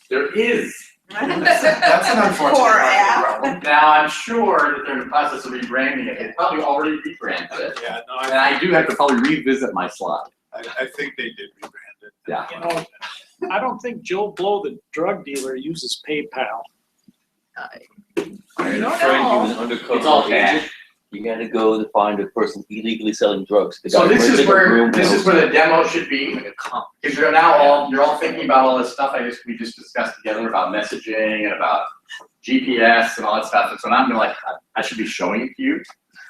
There is. That's an unfortunate Poor problem. Now, I'm sure that they're in the process of rebranding it. They probably already rebranded it. Yeah, no, And I do have to probably revisit my slide. I think they did rebrand it. Yeah. You know, I don't think Joe Blow, the drug dealer, uses PayPal. I don't know. It's all cash. You gotta go to find a person illegally selling drugs. The So guy this is renting a where, room this is where the demo should be, like a cop. because you're all thinking about all this stuff we just discussed together about messaging and about GPS and all that stuff. And so now I'm gonna I should be showing it to you,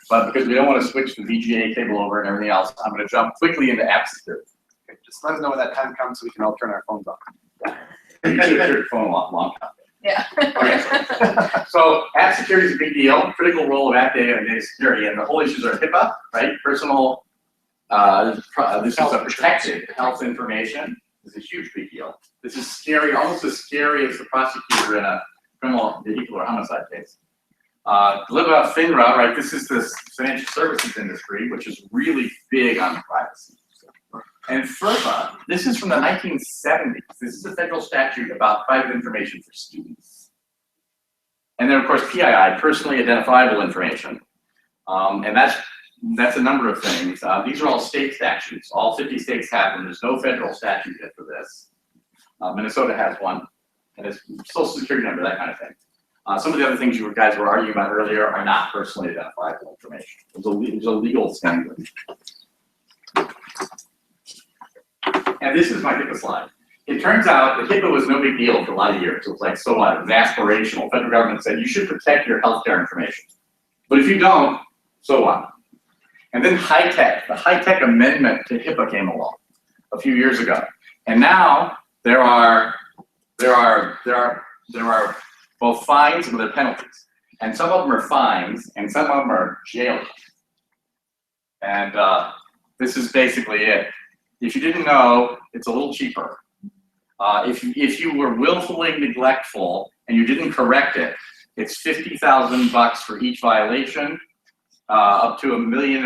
but because we don't want to switch the VGA table over and everything else, I'm gonna jump quickly into app security. Okay, just let us know when that time comes so we can all turn our phones off. You should have turned your phone off a long time. Yeah. Okay. So app security is a big deal, critical role of app data and data security, and the whole issues are HIPAA, right? Personal, this is a protected health information. This is a huge big deal. This is scary, almost as scary as the prosecutor in a criminal vehicular homicide case. Deliver FINRA, right? This is this financial services industry, which is really big on privacy. And FERPA, this is from the 1970s. This is a federal statute about private information for students. And then, of course, PII, personally identifiable information. And that's a number of things. These are all state statutes. All 50 states have them. There's no federal statute yet for this. Minnesota has one. And it's social security number, that kind of thing. Some of the other things you guys were arguing about earlier are not personally identifiable information. It's a legal standard. And this is my HIPAA slide. It turns out that HIPAA was no big deal for a lot of years. It was like, so what? It was aspirational. Federal government said you should protect your healthcare information. But if you don't, so what? And then the high-tech amendment to HIPAA came along a few years ago. And now there are both fines and there are penalties. And some of them are fines and some of them are jail. And this is basically it. If you didn't know, it's a little cheaper. If you were willfully neglectful and you didn't correct it, it's $50,000 for each violation, up to $1.5 million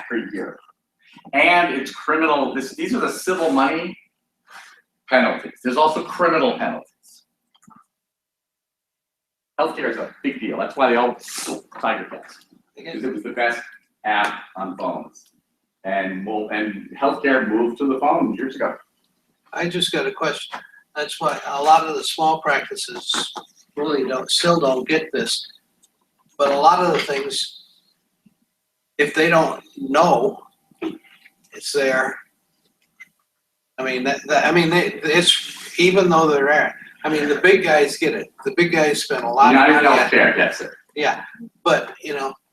per year. And it's criminal. These are the civil money penalties. There's also criminal penalties. Healthcare is a big deal. That's why they all Tiger Cast, because it was the best app on phones. And healthcare moved to the phone years ago. I just got a question. That's why a lot of the small practices really still don't get this. But a lot of the things, if they don't know it's there, I mean, it's, even though they're there, I mean, the big guys get it. The big guys spend a lot of money. Healthcare gets it. Yeah, but,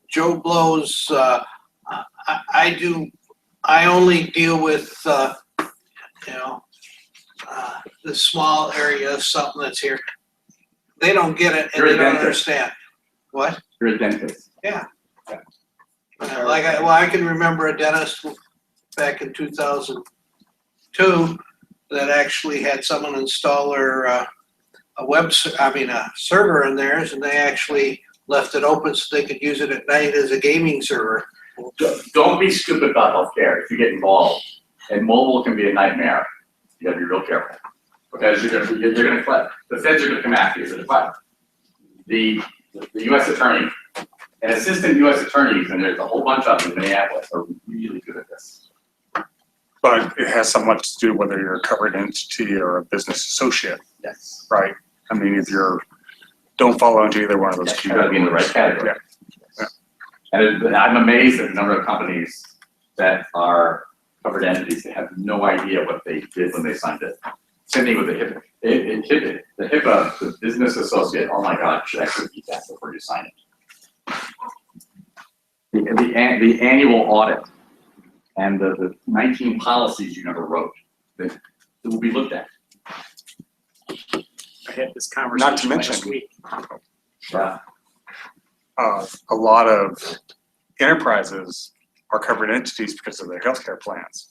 Joe Blow's, I only deal with, the small area of something that's here. They don't get it and You're a they don't dentist. understand. What? You're a dentist. Yeah. I can remember a dentist back in 2002 that actually had someone install a server in theirs, and they actually left it open so they could use it at night as a gaming server. Don't be stupid about healthcare if you get involved. And mobile can be a nightmare. You gotta be real careful. Because you're gonna collect. The feds are gonna come after you. The U.S. attorney and assistant U.S. attorneys, and there's a whole bunch of them in Minneapolis, are really good at this. But it has so much to do whether you're a covered entity or a business associate, Yes. right? I mean, if don't fall into either one of those Yes, two. you gotta be in the right category. Yeah. And I'm amazed at the number of companies that are covered entities that have no idea what they did when they signed it. Same thing with the HIPAA. The HIPAA, the business associate, oh my God, you should actually read that before you sign it. The annual audit and the 19 policies you never wrote that will be looked at. I had this conversation last mention- week. Yeah. A lot of enterprises are covered entities because of their healthcare plans.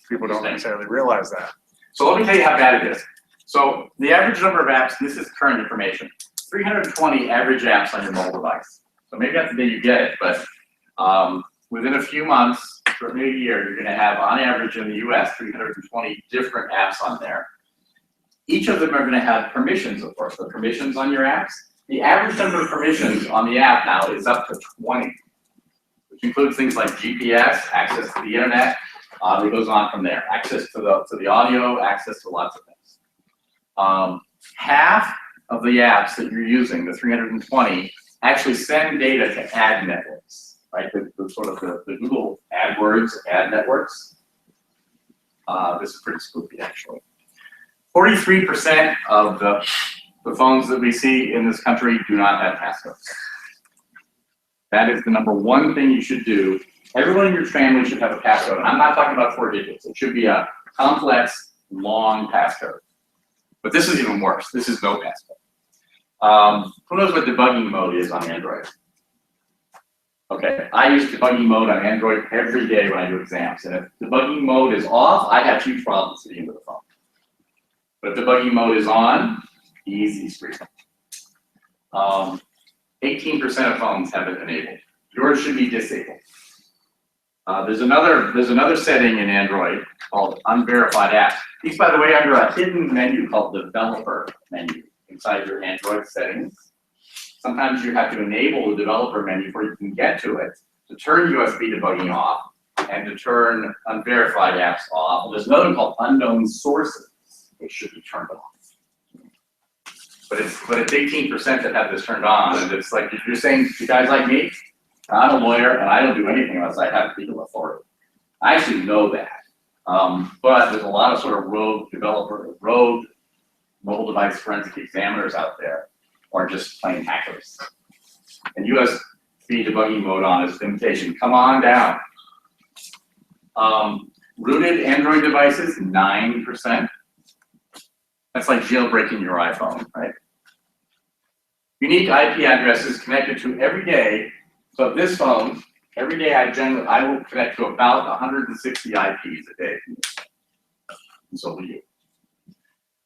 People don't necessarily realize that. So let me tell you how bad it is. So the average number of apps, this is current information, 320 average apps on your mobile device. So maybe that's the day you get it, but within a few months, or maybe a year, you're gonna have, on average in the US, 320 different apps on there. Each of them are gonna have permissions, of course, the permissions on your apps. The average number of permissions on the app now is up to 20, which includes things like GPS, access to the internet, It goes on from there. Access to the audio, access to lots of things. Half of the apps that you're using, the 320, actually send data to ad networks, right? The sort of the Google AdWords ad networks. This is pretty spooky, actually. 43% of the phones that we see in this country do not have passcodes. That is the number one thing you should do. Everyone in your family should have a passcode. And I'm not talking about 4 digits. It should be a complex, long passcode. But this is even worse. This is no passcode. Who knows what debugging mode is on Android? Okay, I use debugging mode on Android every day when I do exams. And if debugging mode is off, I have huge problems getting into the phone. But if debugging mode is on, easy street. 18% of phones have it enabled. Yours should be disabled. There's another setting in Android called unverified apps. These, by the way, under a hidden menu called developer menu inside your Android settings. Sometimes you have to enable the developer menu before you can get to it to turn USB debugging off and to turn unverified apps off. And there's another one called unknown sources, which should be turned off. But it's 18% that have this turned on, and it's like if you're saying to guys like me, I'm a lawyer and I don't do anything unless I have legal authority. I actually know that, but there's a lot of sort of rogue mobile device forensic examiners out there, or just plain hackers. And USB debugging mode on is an invitation. Come on down. Rooted Android devices, 9%. That's like jailbreaking your iPhone, right? Unique IP addresses connected to every day. So this phone, every day I will connect to about 160 IPs a day. And so will you.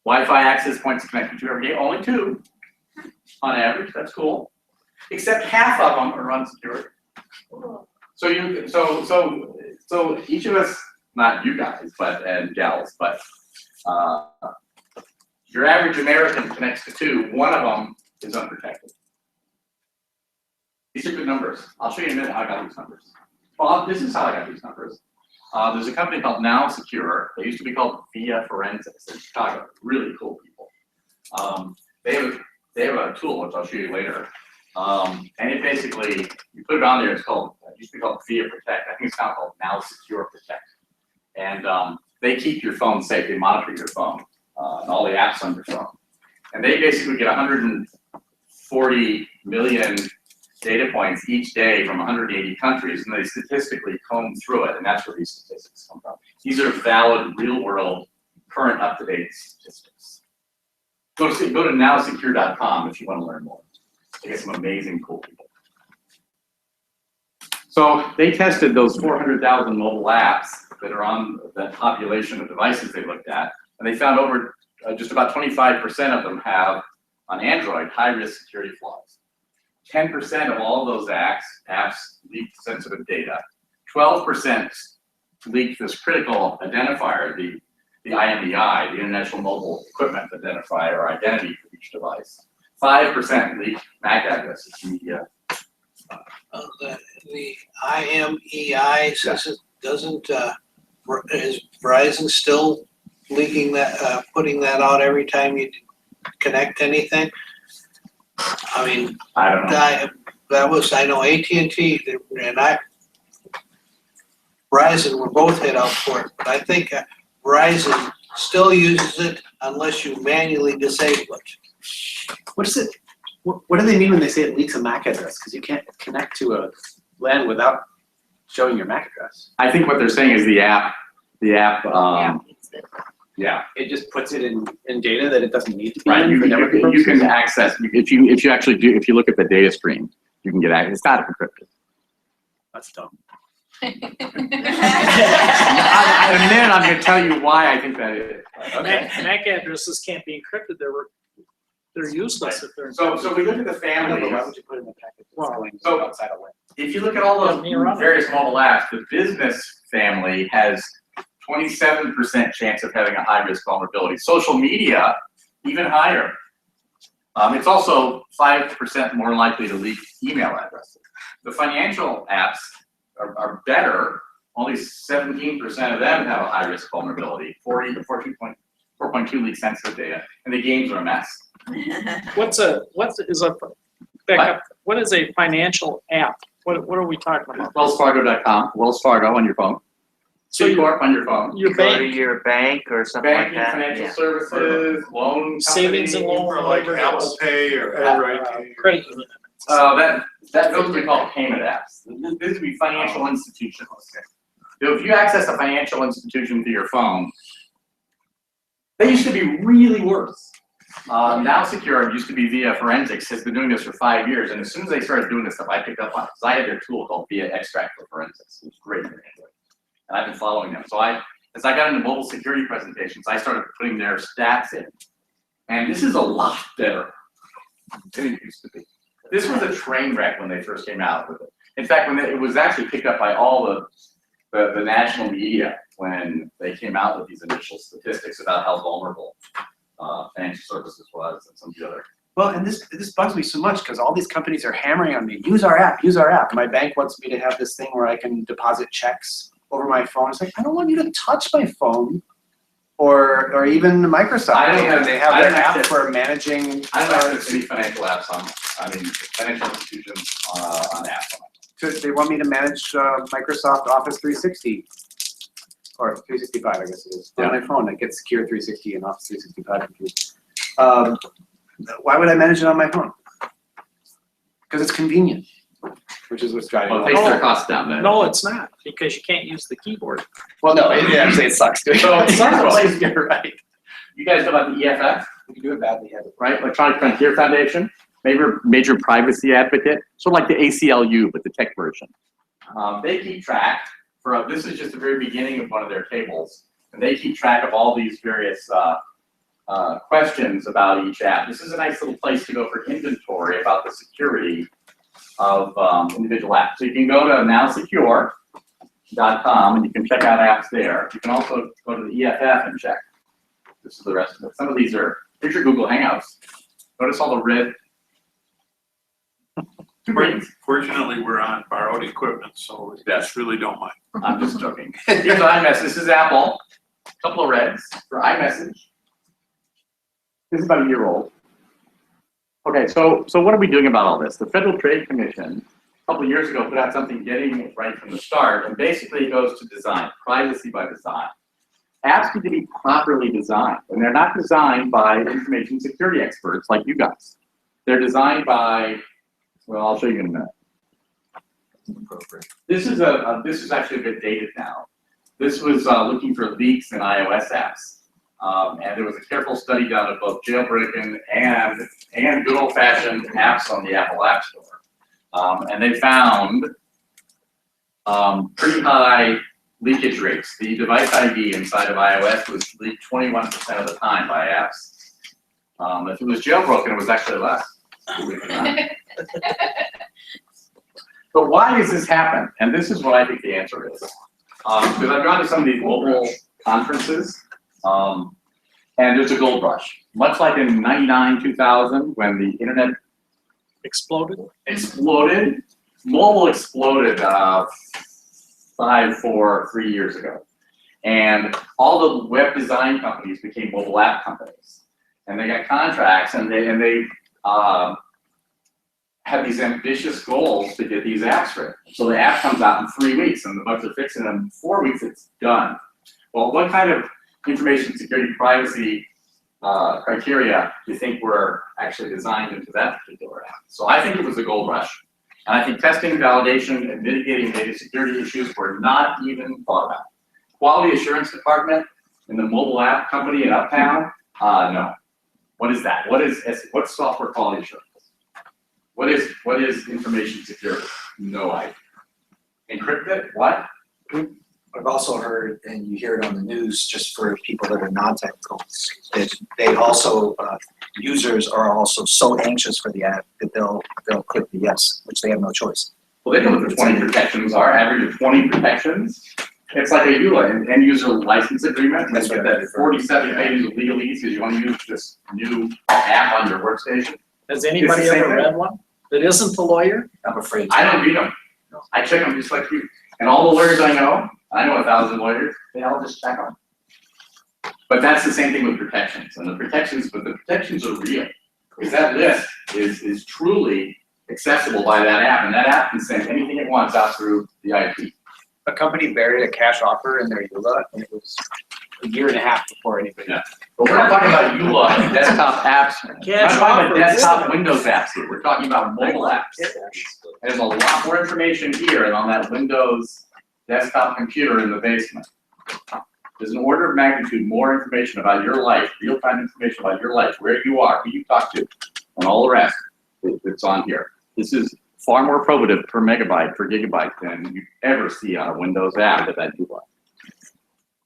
Wi-Fi access points connected to every day, only 2 on average. That's cool. Except half of them are unsecured. So each of us, not you guys, and gals, but your average American connects to 2. One of them is unprotected. These are good numbers. I'll show you in a minute how I got these numbers. Well, this is how I got these numbers. There's a company called Now Secure. They used to be called Via Forensics in Chicago. Really cool people. They have a tool, which I'll show you later. And it basically, you put it on there, it used to be called Via Protect. I think it's now called Now Secure Protect. And they keep your phone safe. They monitor your phone and all the apps on your phone. And they basically get 140 million data points each day from 180 countries, and they statistically comb through it, and that's where these statistics come from. These are valid, real-world, current, up-to-date statistics. Go to nowsecure.com if you want to learn more. They get some amazing, cool people. So they tested those 400,000 mobile apps that are on that population of devices they looked at, and they found over just about 25% of them have, on Android, high-risk security flaws. 10% of all those apps leaked sensitive data. 12% leaked this critical identifier, the IMEI, the International Mobile Equipment Identifier, or identity for each device. 5% leaked MAC addresses to media. The IMEI says is Verizon still leaking that, putting that out every time you connect anything? I mean, I don't know. I know AT&T and Verizon were both hit out for it, but I think Verizon still uses it unless you manually disable it. What is it? What do they mean when they say it leaks a MAC address? Because you can't connect to a LAN without showing your MAC address. I think what they're saying is the app, yeah. It just puts it in data that it doesn't need to be Right, in for network you purposes? can access, if you look at the data stream, you can get access. It's not encrypted. That's dumb. In a minute, I'm going to tell you why I think that is. Okay. MAC addresses can't be encrypted. They're useless if they're. So we look at the family. Why would you put it in the packet that's going So- outside a LAN? If you look at all those various mobile apps, the business family has 27% chance of having a high-risk vulnerability. Social media, even higher. It's also 5% more likely to leak email addresses. The financial apps are better, only 17% of them have a high-risk vulnerability, 4.2 leak sensitive data, and the games are a mess. What is a financial app? What are we talking about? WellsFargo.com, Wells Fargo on your phone. So you- Citicorp on your phone. Your Go to bank, your bank or something like Banking, that. financial Yeah. services, loan savings and company. loan. Or like whatever it Apple is. Pay or Android Pay. Credit union. Those would be called payment apps. This would be financial institutions. So if you access a financial institution through your phone, they used to be really worse. Now Secure used to be via Forensics, has been doing this for 5 years, and as soon as they started doing this stuff, I picked up on it, because I had their tool called Via Extract for Forensics. It was great for Android. And I've been following them. So as I got into mobile security presentations, I started putting their stats in. And this is a lot better than it used to be. This was a train wreck when they first came out with it. In fact, it was actually picked up by all the national media when they came out with these initial statistics about how vulnerable financial services was and some of the other. Well, and this bugs me so much because all these companies are hammering on me, use our app, use our app. My bank wants me to have this thing where I can deposit checks over my phone. It's like, I don't want you to touch my phone or even Microsoft. I don't have- They have I their don't have app to- for managing. I don't access any financial apps financial institutions on apps. They want me to manage Microsoft Office 360 or 365, I guess it is, on my phone. I get Secure 360 and Office 365 confused. Why would I manage it on my phone? Because it's convenient, which is what's driving Well, me. it takes their costs down then. No, it's not, because you can't use the keyboard. Well, no, actually it sucks. So It sucks. you're right. You guys know about the EFF, If you do it badly, you have it. right? Electronic Frontier Foundation, major privacy advocate, sort of like the ACLU, but the tech version. They keep track this is just the very beginning of one of their tables, and they keep track of all these various questions about each app. This is a nice little place to go for inventory about the security of individual apps. So you can go to nowsecure.com and you can check out apps there. You can also go to the EFF and check. This is the rest of it. Some of these are, here's your Google Hangouts. Notice all the red. Two brains. Fortunately, we're on borrowed equipment, so we just really don't mind. I'm just joking. Here's iMessage. This is Apple. A couple of reds for iMessage. This is about a year old. Okay, so what are we doing about all this? The Federal Trade Commission, a couple of years ago, put out something getting it right from the start, and basically it goes to design, privacy by design. Apps need to be properly designed, and they're not designed by information security experts like you guys. They're designed by, well, I'll show you in a minute. This is actually a bit dated now. This was looking for leaks in iOS apps. And there was a careful study done of both jailbreaking and good old-fashioned apps on the Apple App Store. And they found pretty high leakage rates. The device ID inside of iOS was leaked 21% of the time by apps. If it was jailbroken, it was actually less. But why does this happen? And this is what I think the answer is. Because I've gone to some of these mobile conferences, and there's a gold rush. Much like in 99, 2000, when the internet Exploded? mobile exploded 3 years ago. And all the web design companies became mobile app companies. And they got contracts, and they have these ambitious goals to get these apps written. So the app comes out in 3 weeks, and the bugs are fixing them in 4 weeks, it's done. Well, what kind of information security privacy criteria do you think were actually designed into that particular app? So I think it was a gold rush. And I think testing, validation, and mitigating data security issues were not even thought about. Quality assurance department in the mobile app company in Uptown, no. What is that? What's software quality assurance? What is information security? No idea. Encrypted? What? I've also heard, and you hear it on the news, just for people that are non-technical, that they also, users are also so anxious for the app that they'll click the yes, which they have no choice. Well, they know what the 20 protections are, average of 20 protections. It's like a EULA, an end user license agreement. That's You get right. that 47 pages of legalese because you want to use this new app on your workstation. Has anybody It's the same ever thing. read one that isn't the lawyer? I'm afraid. I don't read them. I check them just like you. And all the lawyers I know, I know 1,000 lawyers, they all just check them. But that's the same thing with protections, and the protections are real. Because that list is truly accessible by that app, and that app can send anything it wants out through the IP. A company buried a cash offer in their EULA, and it was a year and a half before anybody. Yeah. But we're not talking about EULA, desktop apps. We're not talking about desktop Windows apps here. We're talking about mobile apps. There's a lot more information here than on that Windows desktop computer in the basement. There's an order of magnitude more information about your life, real-time information about your life, where you are, who you talk to, and all the rest that's on here. This is far more probative per megabyte, per gigabyte than you ever see on a Windows app that you like.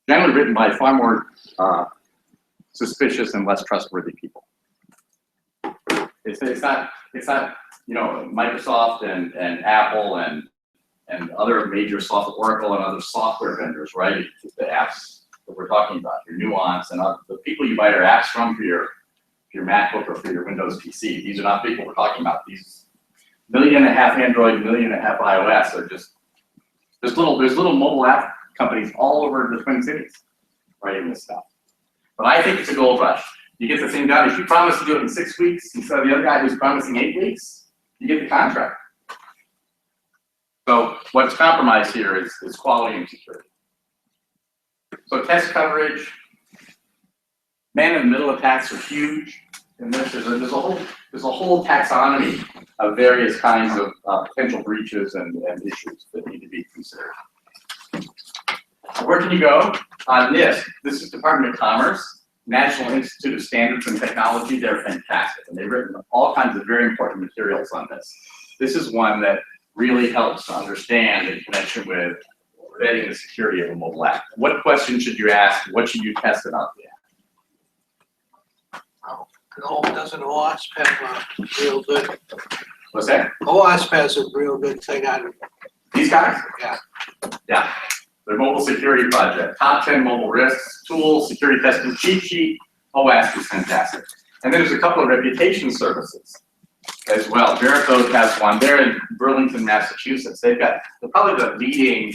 Generally written by far more suspicious and less trustworthy people. It's not you know, Microsoft and Apple and other major software, Oracle and other software vendors, right? The apps that we're talking about, your Nuance and the people you buy your apps from for your MacBook or for your Windows PC. These are not people we're talking about. These 1.5 million Android, 1.5 million iOS are just there's little mobile app companies all over the Twin Cities writing this stuff. But I think it's a gold rush. You get the thing done. If you promise to do it in 6 weeks instead of the other guy who's promising 8 weeks, you get the contract. So what's compromised here is quality and security. So test coverage, man-in-the-middle attacks are huge. And there's a whole taxonomy of various kinds of potential breaches and issues that need to be considered. Where can you go on NIST? This is Department of Commerce, National Institute of Standards and Technology. They're fantastic, and they've written all kinds of very important materials on this. This is one that really helps to understand in connection with vetting the security of a mobile app. What questions should you ask? What should you test about the app? Doesn't OWASP have a real good, What's that? OWASP has a real good thing on it. These guys? Yeah. Yeah. Their mobile security project. Top 10 mobile risks, tools, security testing, cheat sheet. OWASP is fantastic. And then there's a couple of reputation services as well. Veracode has one. They're in Burlington, Massachusetts. They're probably the leading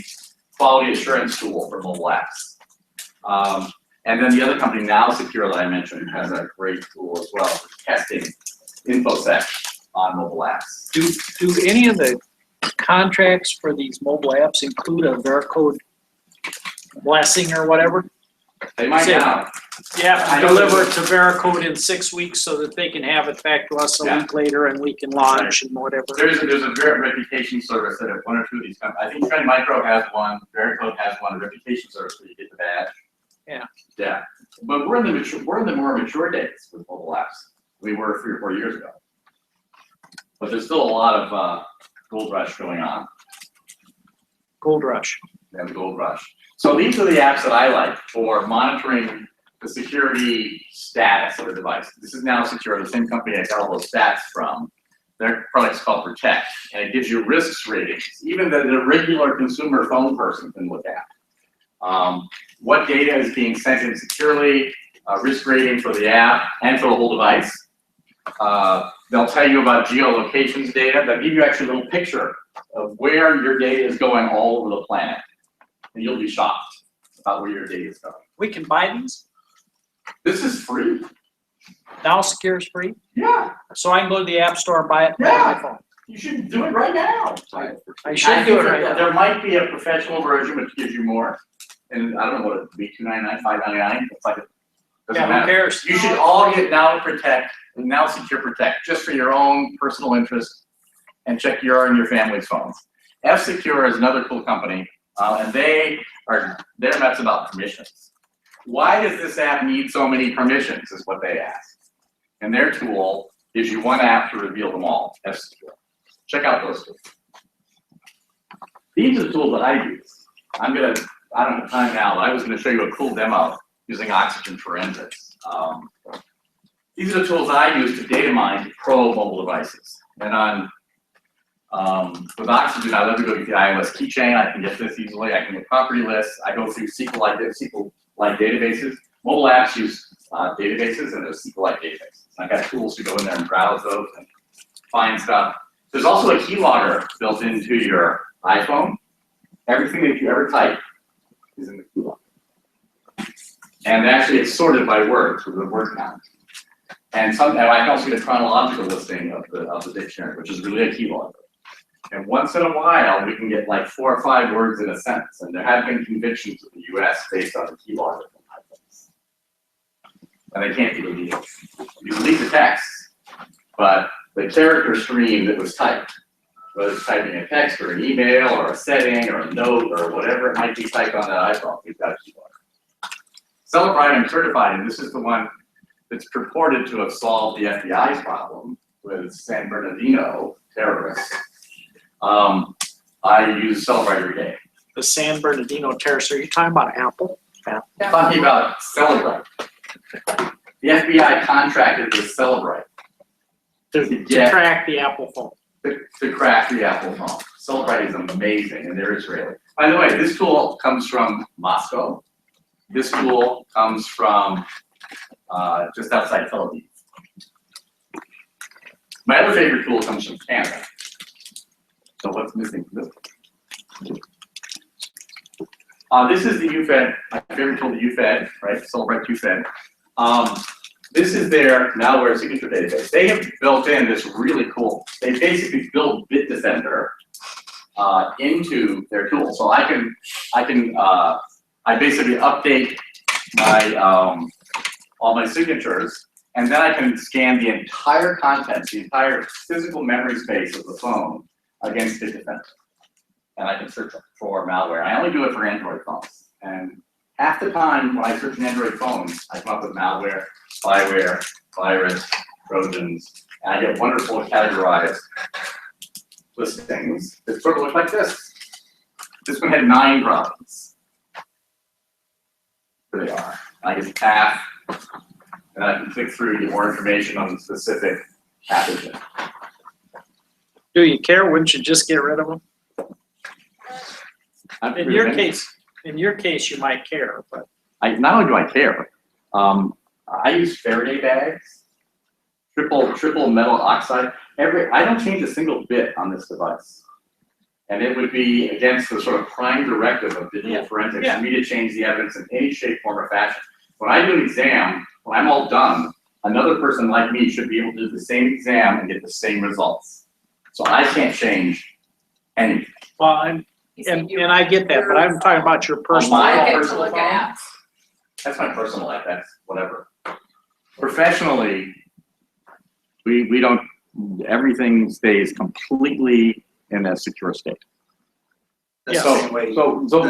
quality assurance tool for mobile apps. And then the other company, Now Secure, that I mentioned, has a great tool as well for testing InfoSec on mobile apps. Do any of the contracts for these mobile apps include a Veracode blessing or whatever? They might Say- now. Yeah, I know deliver it that- to Veracode in 6 weeks so that they can have it back to us a week later and we can launch and whatever. There's a reputation service that one or two of these companies, I think Trend Micro has one, Veracode has one, a reputation service where you get the badge. Yeah. Yeah, but we're in the more mature days with mobile apps. We were 3 or 4 years ago. But there's still a lot of gold rush going on. Gold rush. Yeah, the gold rush. So these are the apps that I like for monitoring the security status of a device. This is Now Secure, the same company I got all those stats from. Their product's called Protect, and it gives you risks ratings, even that a regular consumer phone person can look at. What data is being sent in securely, risk rating for the app and for the whole device. They'll tell you about geolocations data. They'll give you actually a little picture of where your data is going all over the planet. And you'll be shocked about where your data is going. We can buy these? This is free. Now Secure is free? Yeah. So I can go to the App Store and buy it on my phone? You should do it right now. I should do it right now. There might be a professional version which gives you more. And I don't know what it would be, $299, $599. It's like doesn't Yeah, who matter. cares? You should all get Now Protect and Now Secure Protect just for your own personal interest and check your and your family's phones. F-Secure is another cool company, and they're nuts about permissions. Why does this app need so many permissions is what they ask. And their tool gives you one app to reveal them all, F-Secure. Check out those two. These are the tools that I use. I don't have time now, but I was going to show you a cool demo using Oxygen Forensics. These are the tools that I use to data mine to probe mobile devices. And with Oxygen, I love to go to the iOS keychain. I can get this easily. I can get property lists. I go through SQLite databases. Mobile apps use databases, and there's SQLite databases. I've got tools to go in there and browse those and find stuff. There's also a keylogger built into your iPhone. Everything that you ever type is in the keylogger. And actually it's sorted by word, through the word count. And I can also get a chronological listing of the dictionary, which is really a keylogger. And once in a while, we can get like 4 or 5 words in a sentence, and there have been convictions in the US based on the keylogger. And they can't be deleted. You delete the text, but the character stream that was typed, whether it's typing a text or an email or a setting or a note or whatever it might be typed on that iPhone, we've got a keylogger. CalendarWHEREITT, I'm certified, and this is the one that's purported to have solved the FBI's problem with San Bernardino terrorists. I use CalendarWHEREITT every day. The San Bernardino terrace, are you talking about Apple? I'm talking about CalendarWHEREITT. The FBI contracted with CalendarWHEREITT To track the Apple phone. to crack the Apple phone. CalendarWHEREITT is amazing, and they're Israeli. By the way, this tool comes from Moscow. This tool comes from just outside Tel Aviv. My other favorite tool comes from Canada. So what's missing from this? This is the UFED, my favorite tool, the UFED, right? CalendarWHEREITT UFED. This is their malware signature database. They have built in this really cool, they basically build Bitdefender into their tool. So I basically update my all my signatures, and then I can scan the entire contents, the entire physical memory space of the phone against Bitdefender. And I can search for malware. I only do it for Android phones. And half the time when I search an Android phone, I come up with malware, spyware, virus, trojans, and I get wonderful categorized listings that sort of look like this. This one had 9 problems. Here they are. I get the path, and I can click through to get more information on the specific pathogen. Do you care? Wouldn't you just get rid of them? In your case, you might care, but. Not only do I care, I use Faraday bags, triple metal oxide. I don't change a single bit on this device. And it would be against the sort of prime directive of digital forensics for me to change the evidence in any shape, form, or fashion. When I do an exam, when I'm all done, another person like me should be able to do the same exam and get the same results. So I can't change anything. Well, and I get that, but I'm talking about your personal. My personal phone. That's my personal life. That's whatever. Professionally, we don't. Everything stays completely in a secure state. So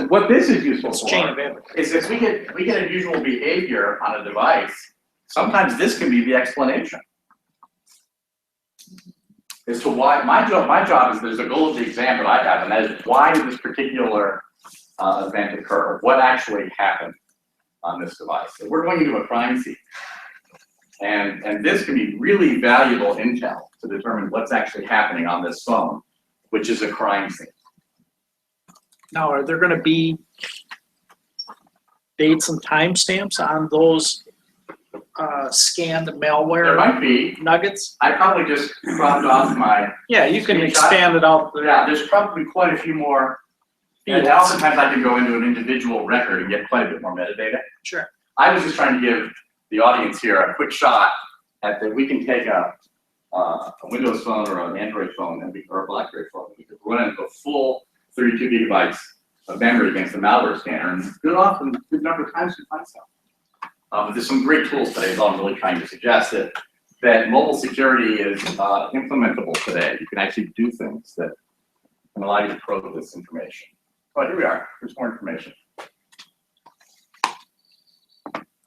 what this is useful for Chain of evidence. is if we get unusual behavior on a device, sometimes this can be the explanation as to why. My job is there's a goal of the exam that I have, and that is why did this particular event occur? What actually happened on this device? So we're going into a crime scene, and this can be really valuable intel to determine what's actually happening on this phone, which is a crime scene. Now, are there gonna be dates and timestamps on those scanned malware? There might be. Nuggets? I probably just dropped off my. Yeah, you can screenshot. expand it out. Yeah, there's probably quite a few more. And oftentimes I can go into an individual record and get quite a bit more metadata. Sure. I was just trying to give the audience here a quick shot at that we can take a Windows phone or an Android phone or a BlackBerry phone. We could run into a full 32 gigabytes of memory against the malware scanner, and good often, good number of times we find stuff. But there's some great tools today, so I'm really trying to suggest that mobile security is implementable today. You can actually do things that can allow you to probe this information. Oh, here we are. Here's more information.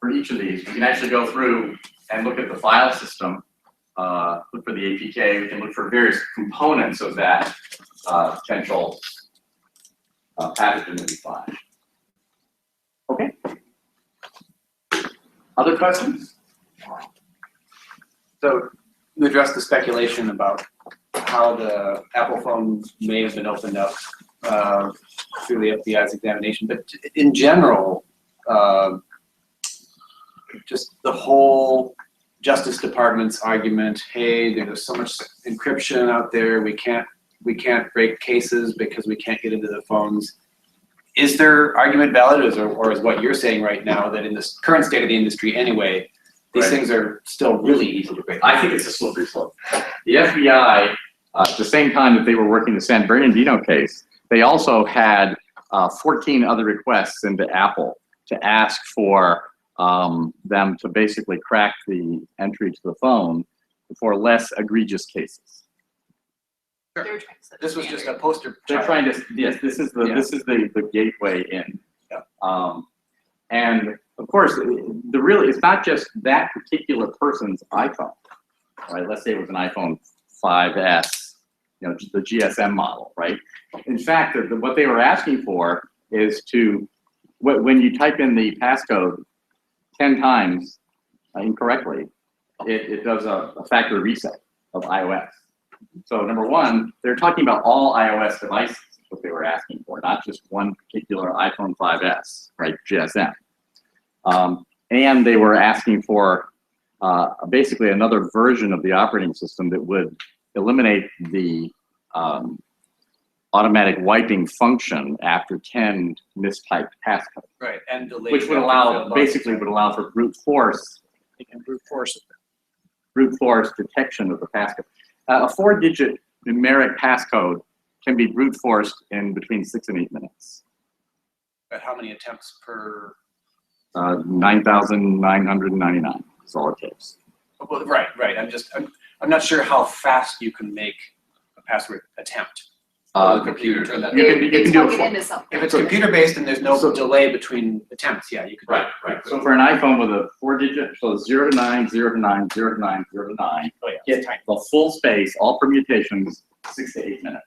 For each of these, we can actually go through and look at the file system, look for the APK. We can look for various components of that potential pathogen that we find. Okay. Other questions? So you addressed the speculation about how the Apple phone may have been opened up through the FBI's examination, but in general, just the whole Justice Department's argument, hey, there's so much encryption out there, we can't break cases because we can't get into the phones. is their argument valid, or is what you're saying right now that in this current state of the industry anyway, these Right. things are still really easy to break? I think it's a slippery slope. The FBI, at the same time that they were working the San Bernardino case, they also had 14 other requests into Apple to ask for them to basically crack the entry to the phone for less egregious cases. They were trying to set This was standard. just a poster They're child. trying to, yes, this is the gateway in. And of course, it's not just that particular person's iPhone, right? Let's say it was an iPhone 5S, you know, the GSM model, right? In fact, what they were asking for is when you type in the passcode 10 times incorrectly, it does a factory reset of iOS. So number one, they're talking about all iOS devices, what they were asking for, not just one particular iPhone 5S, right, GSM. And they were asking for basically another version of the operating system that would eliminate the automatic wiping function after 10 mistyped passcodes, Right, and delayed. which would allow for brute force They can brute force it. detection of the passcode. A 4-digit numeric passcode can be brute forced in between 6 and 8 minutes. But how many attempts per? 9,999 is all it takes. Well, right. I'm not sure how fast you can make a password attempt. On the computer. Turn that. You can They do plug it it for- into something. If it's computer based and there's no delay between attempts, yeah, you could. Right. So for an iPhone with a 4-digit, so 0 to 9, 0 to 9, 0 to 9, 0 to 9, Oh, yeah. get the full space, all permutations, 6 to 8 minutes,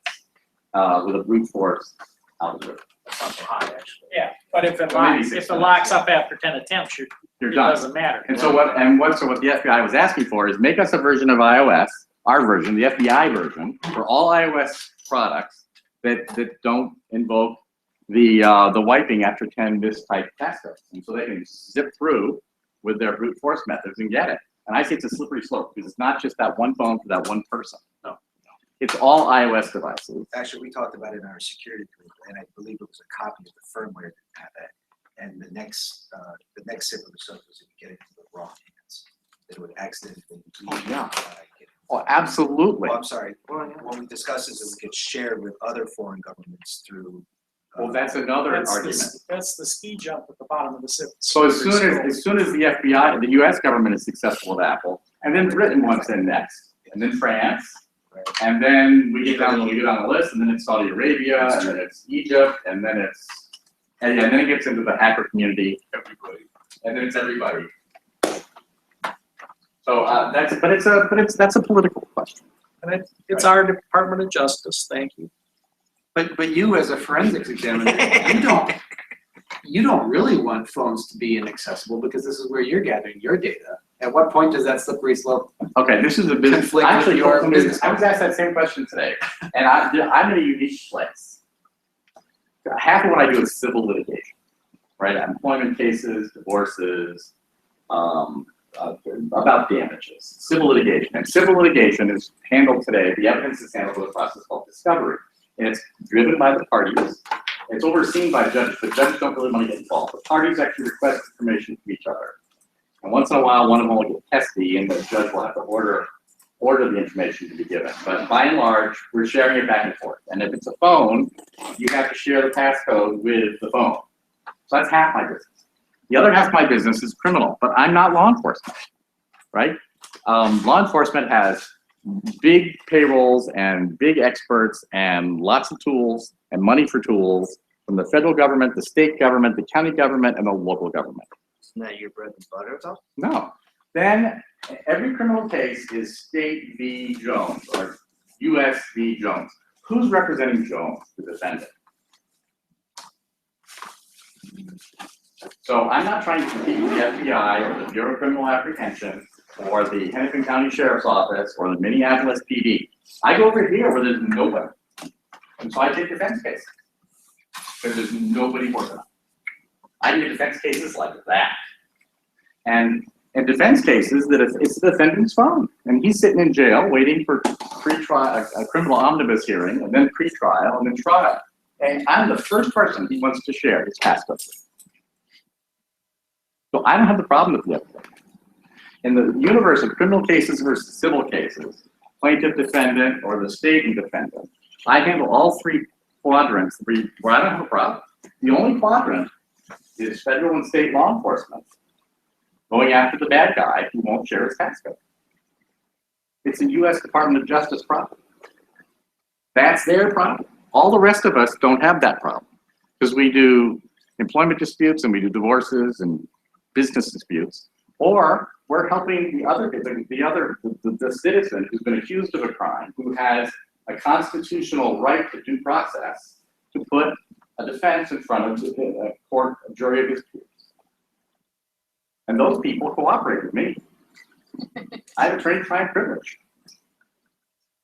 with a brute force algorithm. That's not so high, actually. Yeah, but if it Well, maybe locks, 6 if it minutes, locks yeah. up after 10 attempts, You're it done. doesn't matter. And so what the FBI was asking for is make us a version of iOS, our version, the FBI version, for all iOS products that don't invoke the wiping after 10 mistyped passcodes. And so they can zip through with their brute force methods and get it. And I say it's a slippery slope because it's not just that one phone for that one person. No. It's all iOS devices. Actually, we talked about it in our security group, and I believe it was a copy of the firmware that had that. And the next step of the stuff was to get it into the wrong hands. That it would accidentally. Yeah. Oh, absolutely. Well, I'm sorry, when we discussed this, it would get shared with other foreign governments through. Well, that's another argument. That's the ski jump at the bottom of the zip. So as soon as the FBI, the US government is successful with Apple, and then Britain wants in next, and then France, and then we get down the list, and then it's Saudi Arabia, and then it's Egypt, and then then it gets into the hacker community, and then it's everybody. So that's a political question. And it's our Department of Justice, thank you. But you as a forensics examiner, you don't really want phones to be inaccessible because this is where you're gathering your data. At what point does that slippery slope? Okay, this is a business. Conflict with Actually, your business. I was asked that same question today, and I'm in a unique place. Half of what I do is civil litigation, right? Employment cases, divorces, about damages, civil litigation. And civil litigation is handled today, the evidence is handled with a process called discovery. And it's driven by the parties. It's overseen by judges. The judges don't really want to get involved. The parties actually request information from each other. And once in a while, one of them will get testy and the judge will have to order the information to be given. But by and large, we're sharing it back and forth. And if it's a phone, you have to share the passcode with the phone. So that's half my business. The other half of my business is criminal, but I'm not law enforcement, right? Law enforcement has big payrolls and big experts and lots of tools and money for tools from the federal government, the state government, the county government, and the local government. Isn't that your bread and butter though? No. Then every criminal case is state v. Jones or US v. Jones. Who's representing Jones, the defendant? So I'm not trying to compete with the FBI or the Bureau of Criminal Apprehension or the Hennepin County Sheriff's Office or the Minneapolis PD. I go over here where there's nobody. And so I take defense cases because there's nobody working on it. I do defense cases like that. And in defense cases, that it's the defendant's phone. And he's sitting in jail waiting for pre-trial, a criminal omnibus hearing, and then pre-trial, and then trial. And I'm the first person he wants to share his passcode. So I don't have the problem with the other thing. In the universe of criminal cases versus civil cases, plaintiff, defendant, or the state and defendant, I handle all three quadrants where I don't have a problem. The only quadrant is federal and state law enforcement going after the bad guy who won't share his passcode. It's a U.S. Department of Justice problem. That's their problem. All the rest of us don't have that problem because we do employment disputes and we do divorces and business disputes, or we're helping the citizen who's been accused of a crime, who has a constitutional right to due process, to put a defense in front of a court, a jury of his peers. And those people cooperate with me. I have attorney-client privilege.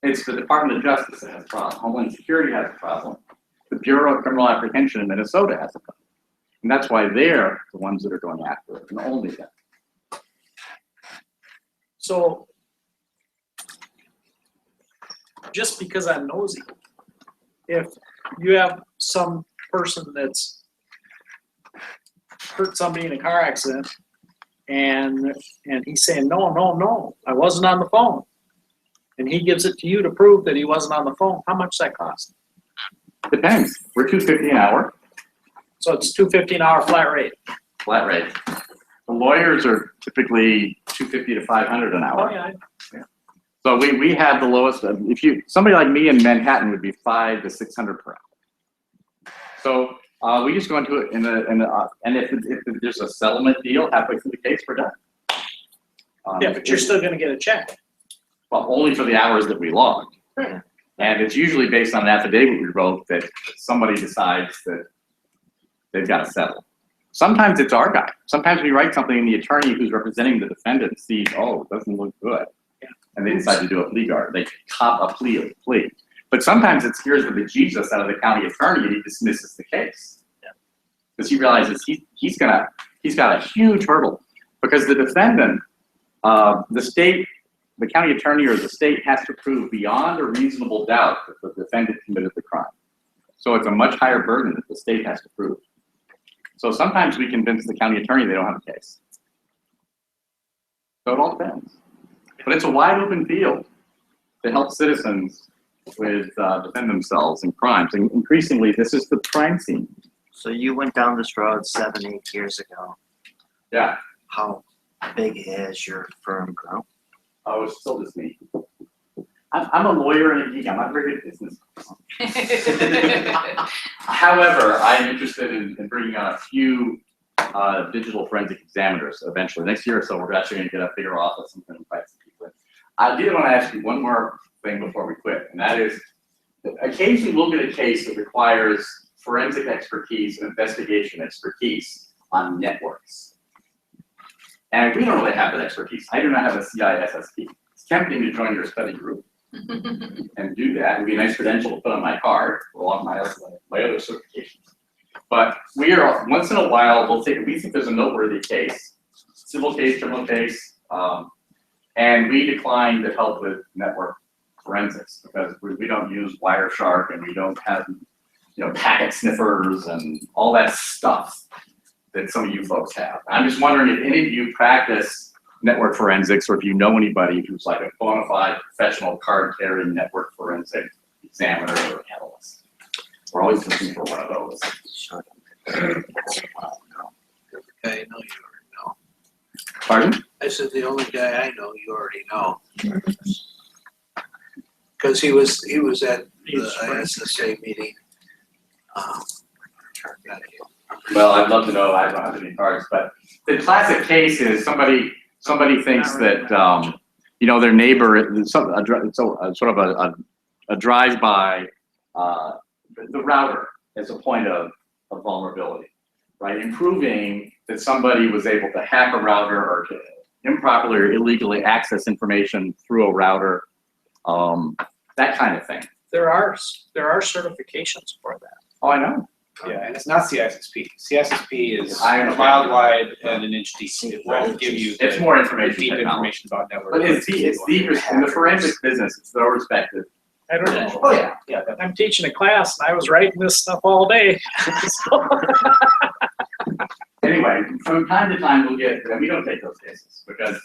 It's the Department of Justice that has a problem. Homeland Security has a problem. The Bureau of Criminal Apprehension in Minnesota has a problem. And that's why they're the ones that are going after it, and only them. So, just because I'm nosy, if you have some person that's hurt somebody in a car accident, and he's saying, no, I wasn't on the phone, and he gives it to you to prove that he wasn't on the phone, how much does that cost? Depends. We're $250 an hour. So it's $250 an hour flat rate. Flat rate. The lawyers are typically $250 to $500 an hour. Oh, yeah. So we have the lowest. Somebody like me in Manhattan would be $500 to $600 per hour. So we just go into it and if there's a settlement deal halfway through the case, we're done. Yeah, but you're still gonna get a check. Well, only for the hours that we logged. Right. And it's usually based on an affidavit we wrote that somebody decides that they've got to settle. Sometimes it's our guy. Sometimes we write something and the attorney who's representing the defendant sees, oh, it doesn't look good. Yeah. And they decide to do a plea guard. They cop a plea. But sometimes it scares the bejesus out of the county attorney and he dismisses the case. Because he realizes he's got a huge hurdle. Because the defendant, the county attorney or the state has to prove beyond a reasonable doubt that the defendant committed the crime. So it's a much higher burden that the state has to prove. So sometimes we convince the county attorney they don't have a case. So it all depends. But it's a wide open field to help citizens with defend themselves in crimes. And increasingly, this is the crime scene. So you went down this road 7-8 years ago. Yeah. How big has your firm grown? Oh, it's still just me. I'm a lawyer and a geek. I'm not very good at business. However, I'm interested in bringing on a few digital forensic examiners eventually. Next year or so, we're actually going to get a bigger office and invite some people in. I did want to ask you one more thing before we quit, and that is, occasionally we'll get a case that requires forensic expertise and investigation expertise on networks. And we don't really have that expertise. I do not have a CISSP. It's tempting to join your study group and do that. It would be a nice credential to put on my card along my other certifications. But we are, once in a while, we think there's a noteworthy case, civil case, criminal case, and we decline to help with network forensics because we don't use Wireshark and we don't have, packet sniffers and all that stuff that some of you folks have. I'm just wondering if any of you practice network forensics or if you know anybody who's like a bona fide professional card-carrying network forensic examiner or analyst. We're always looking for one of those. Okay, I know you already know. Pardon? I said the only guy I know you already know. Because he was at the ISSA meeting. Well, I'd love to know. I don't have any cards, but the classic case is somebody thinks that their neighbor, sort of a drive-by, the router as a point of vulnerability, right? And proving that somebody was able to hack a router or to improperly or illegally access information through a router, that kind of thing. There are certifications for that. Oh, I know. Yeah, and it's not CISSP. CISSP is a mile wide and an inch deep. It won't give you It's more information deep technology. information about network. But it's deep in the forensic business. It's well respected. I don't know. Oh, yeah, yeah. I'm teaching a class and I was writing this stuff all day. So- Anyway, from time to time, we'll get, and we don't take those cases because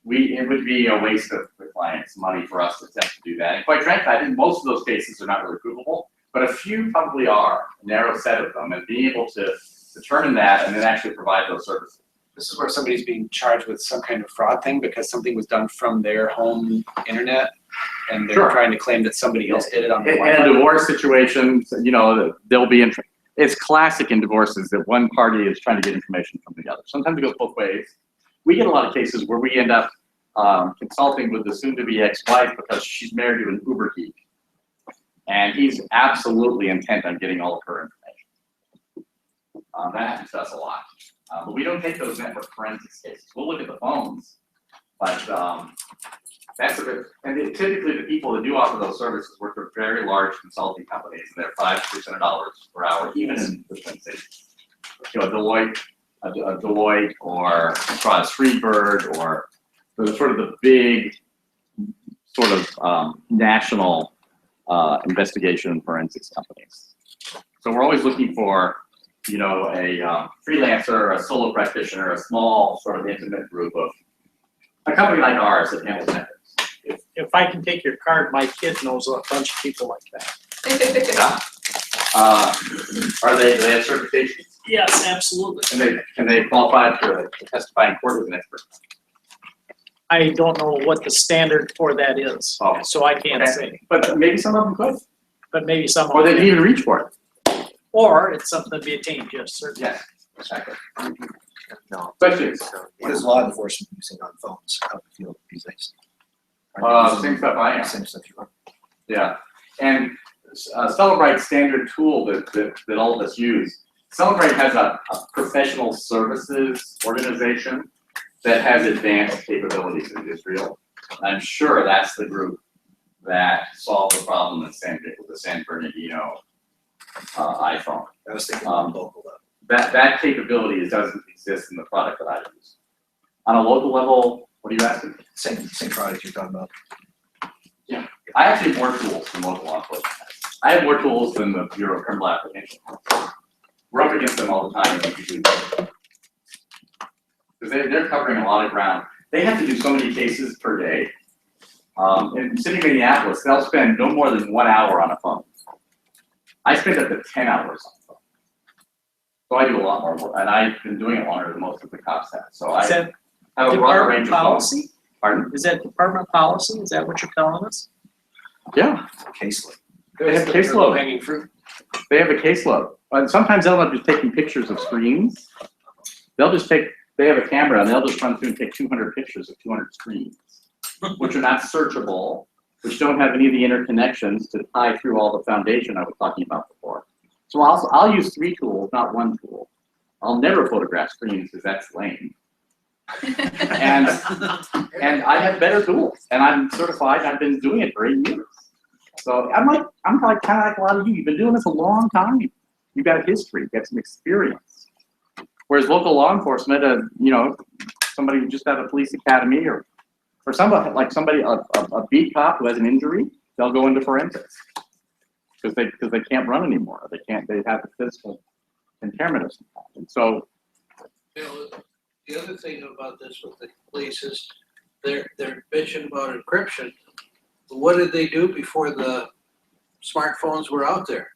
it would be a waste of the client's money for us to attempt to do that. And quite frankly, I think most of those cases are not really provable, but a few probably are, a narrow set of them, and being able to determine that and then actually provide those services. This is where somebody's being charged with some kind of fraud thing because something was done from their home internet and they're Sure. trying to claim that somebody else did it on their In Wi-Fi. divorce situations, you know, they'll be in, it's classic in divorces that one party is trying to get information from the other. Sometimes it goes both ways. We get a lot of cases where we end up consulting with the soon-to-be ex-wife because she's married to an Uber geek. And he's absolutely intent on getting all of her information. That happens to us a lot. But we don't take those network forensics cases. We'll look at the phones, but that's a bit, and typically the people that do offer those services work for very large consulting companies, and they're $500-600 per hour, even in the Twin Cities. You know, Deloitte or Cross Freebird or the sort of the big sort of national investigation and forensics companies. So we're always looking for, you know, a freelancer, a solo practitioner, a small sort of intimate group of a company like ours that handles networks. If I can take your card, my kid knows a bunch of people like that. Are they have certifications? Yes, absolutely. Can they qualify to testify in court as an expert? I don't know what the standard for that is, Oh. so I can't Okay. say, But maybe some of them could, but maybe some. or they didn't even reach for it. Or it's something to be attained, yes, certainly. Yes, exactly. No. Questions? What is law enforcement using on phones out in the field these days? Same stuff I am. Same stuff you are. Yeah, and CelenBrite standard tool that all of us use. CelenBrite has a professional services organization that has advanced capabilities in Israel. I'm sure that's the group that solved the problem with the San Bernardino iPhone. I was thinking on the local level. That capability doesn't exist in the product that I use. On a local level, what are you asking? Same product you're talking about. I actually have more tools than local law enforcement. I have more tools than the Bureau of Criminal Apprehension. We're up against them all the time. Because they're covering a lot of ground. They have to do so many cases per day. In the city of Minneapolis, they'll spend no more than 1 hour on a phone. I spend up to 10 hours on the phone. So I do a lot more work, and I've been doing it longer than most of the cops have. So I Is that have a broader department range of phones. policy? Pardon? Is that department policy? Is that what you're telling us? Yeah, Caseload. they have The caseload. Hanging fruit. They have a caseload. And sometimes they'll end up just taking pictures of screens. They have a camera and they'll just run through and take 200 pictures of 200 screens, which are not searchable, which don't have any of the interconnections to tie through all the foundation I was talking about before. So I'll use 3 tools, not 1 tool. I'll never photograph screens because that's lame. And I have better tools, and I'm certified. I've been doing it for 8 years. So I'm kind of like a lot of you. You've been doing this a long time. You've got a history. You've got some experience. Whereas local law enforcement, you know, somebody who just had a police academy, or somebody like a beat cop who has an injury, they'll go into forensics because they can't run anymore. They have the physical impairment of some kind. And so. You know, the other thing about this with the police is they're bitching about encryption. What did they do before the smartphones were out there?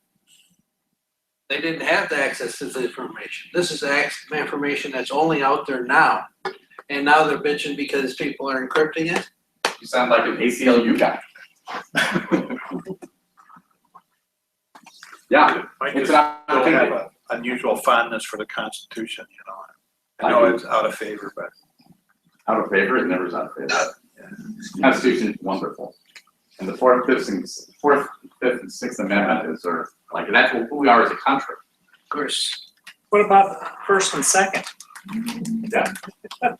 They didn't have the access to the information. This is information that's only out there now. And now they're bitching because people are encrypting it. You sound like an ACLU guy. Yeah, Mike it's just an don't opportunity. have an unusual fondness for the Constitution, you know. I know it's out of favor, but Out of favor, it never is out of favor. The Constitution is wonderful. And the Fourth, Fifth, and Sixth Amendment is sort of like, that's who we are as a country. Of course. What about first and second? Yeah.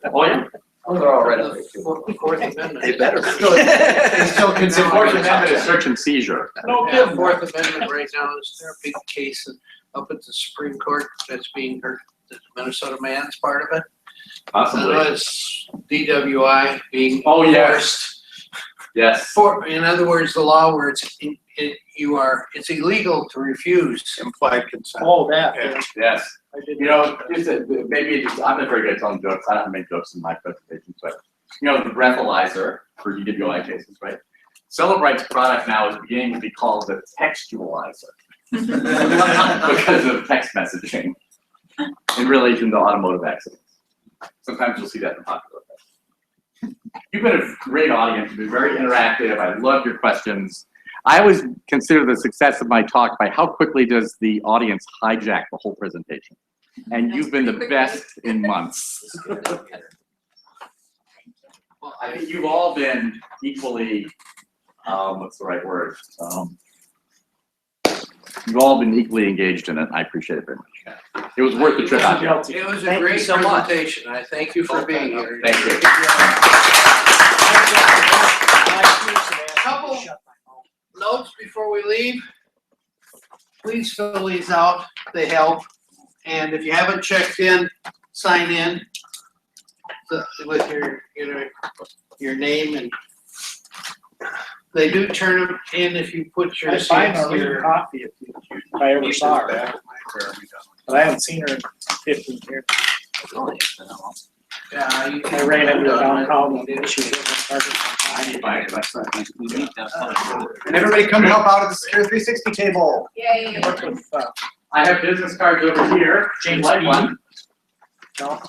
Oh, yeah. Those are all right up there. The Fourth Amendment. They better. They still The consider. Fourth Amendment is search and seizure. No Yeah, kidding. Fourth Amendment right now is there a big case up at the Supreme Court that's being heard. The Minnesota man's part of it. Possibly. It's DWI being Oh, yes. enforced. Yes. In other words, the law where it's illegal to refuse. Implied consent. Oh, that, Yeah. Yes. I didn't. You know, I'm not very good at telling jokes. I don't make jokes in my presentations, but you know, the breathalyzer for DWI cases, right? CalendarWHEREITT's product now is beginning to be called the textualizer because of text messaging in relation to automotive accidents. Sometimes you'll see that in popular events. You've been a great audience. You've been very interactive. I love your questions. I always consider the success of my talk by how quickly does the audience hijack the whole presentation. And you've been the best in months. Well, I think you've all been equally, what's the right word? You've all been equally engaged in it. I appreciate it very much. It was worth the trip out here. It was a Thank you great so much. presentation. I thank you for being here. Thank you. Couple notes before we leave. Please fill these out. They help. And if you haven't checked in, sign in with your name, and they do turn them in if you put your. I'd buy Maureen coffee if I ever saw her, but I haven't seen her in 15 years. Yeah, I ran into her downtown and she was started. And everybody come help out at the Secure 360 table. Yay. Worked with, I have business cards over here. James Like B. one. No,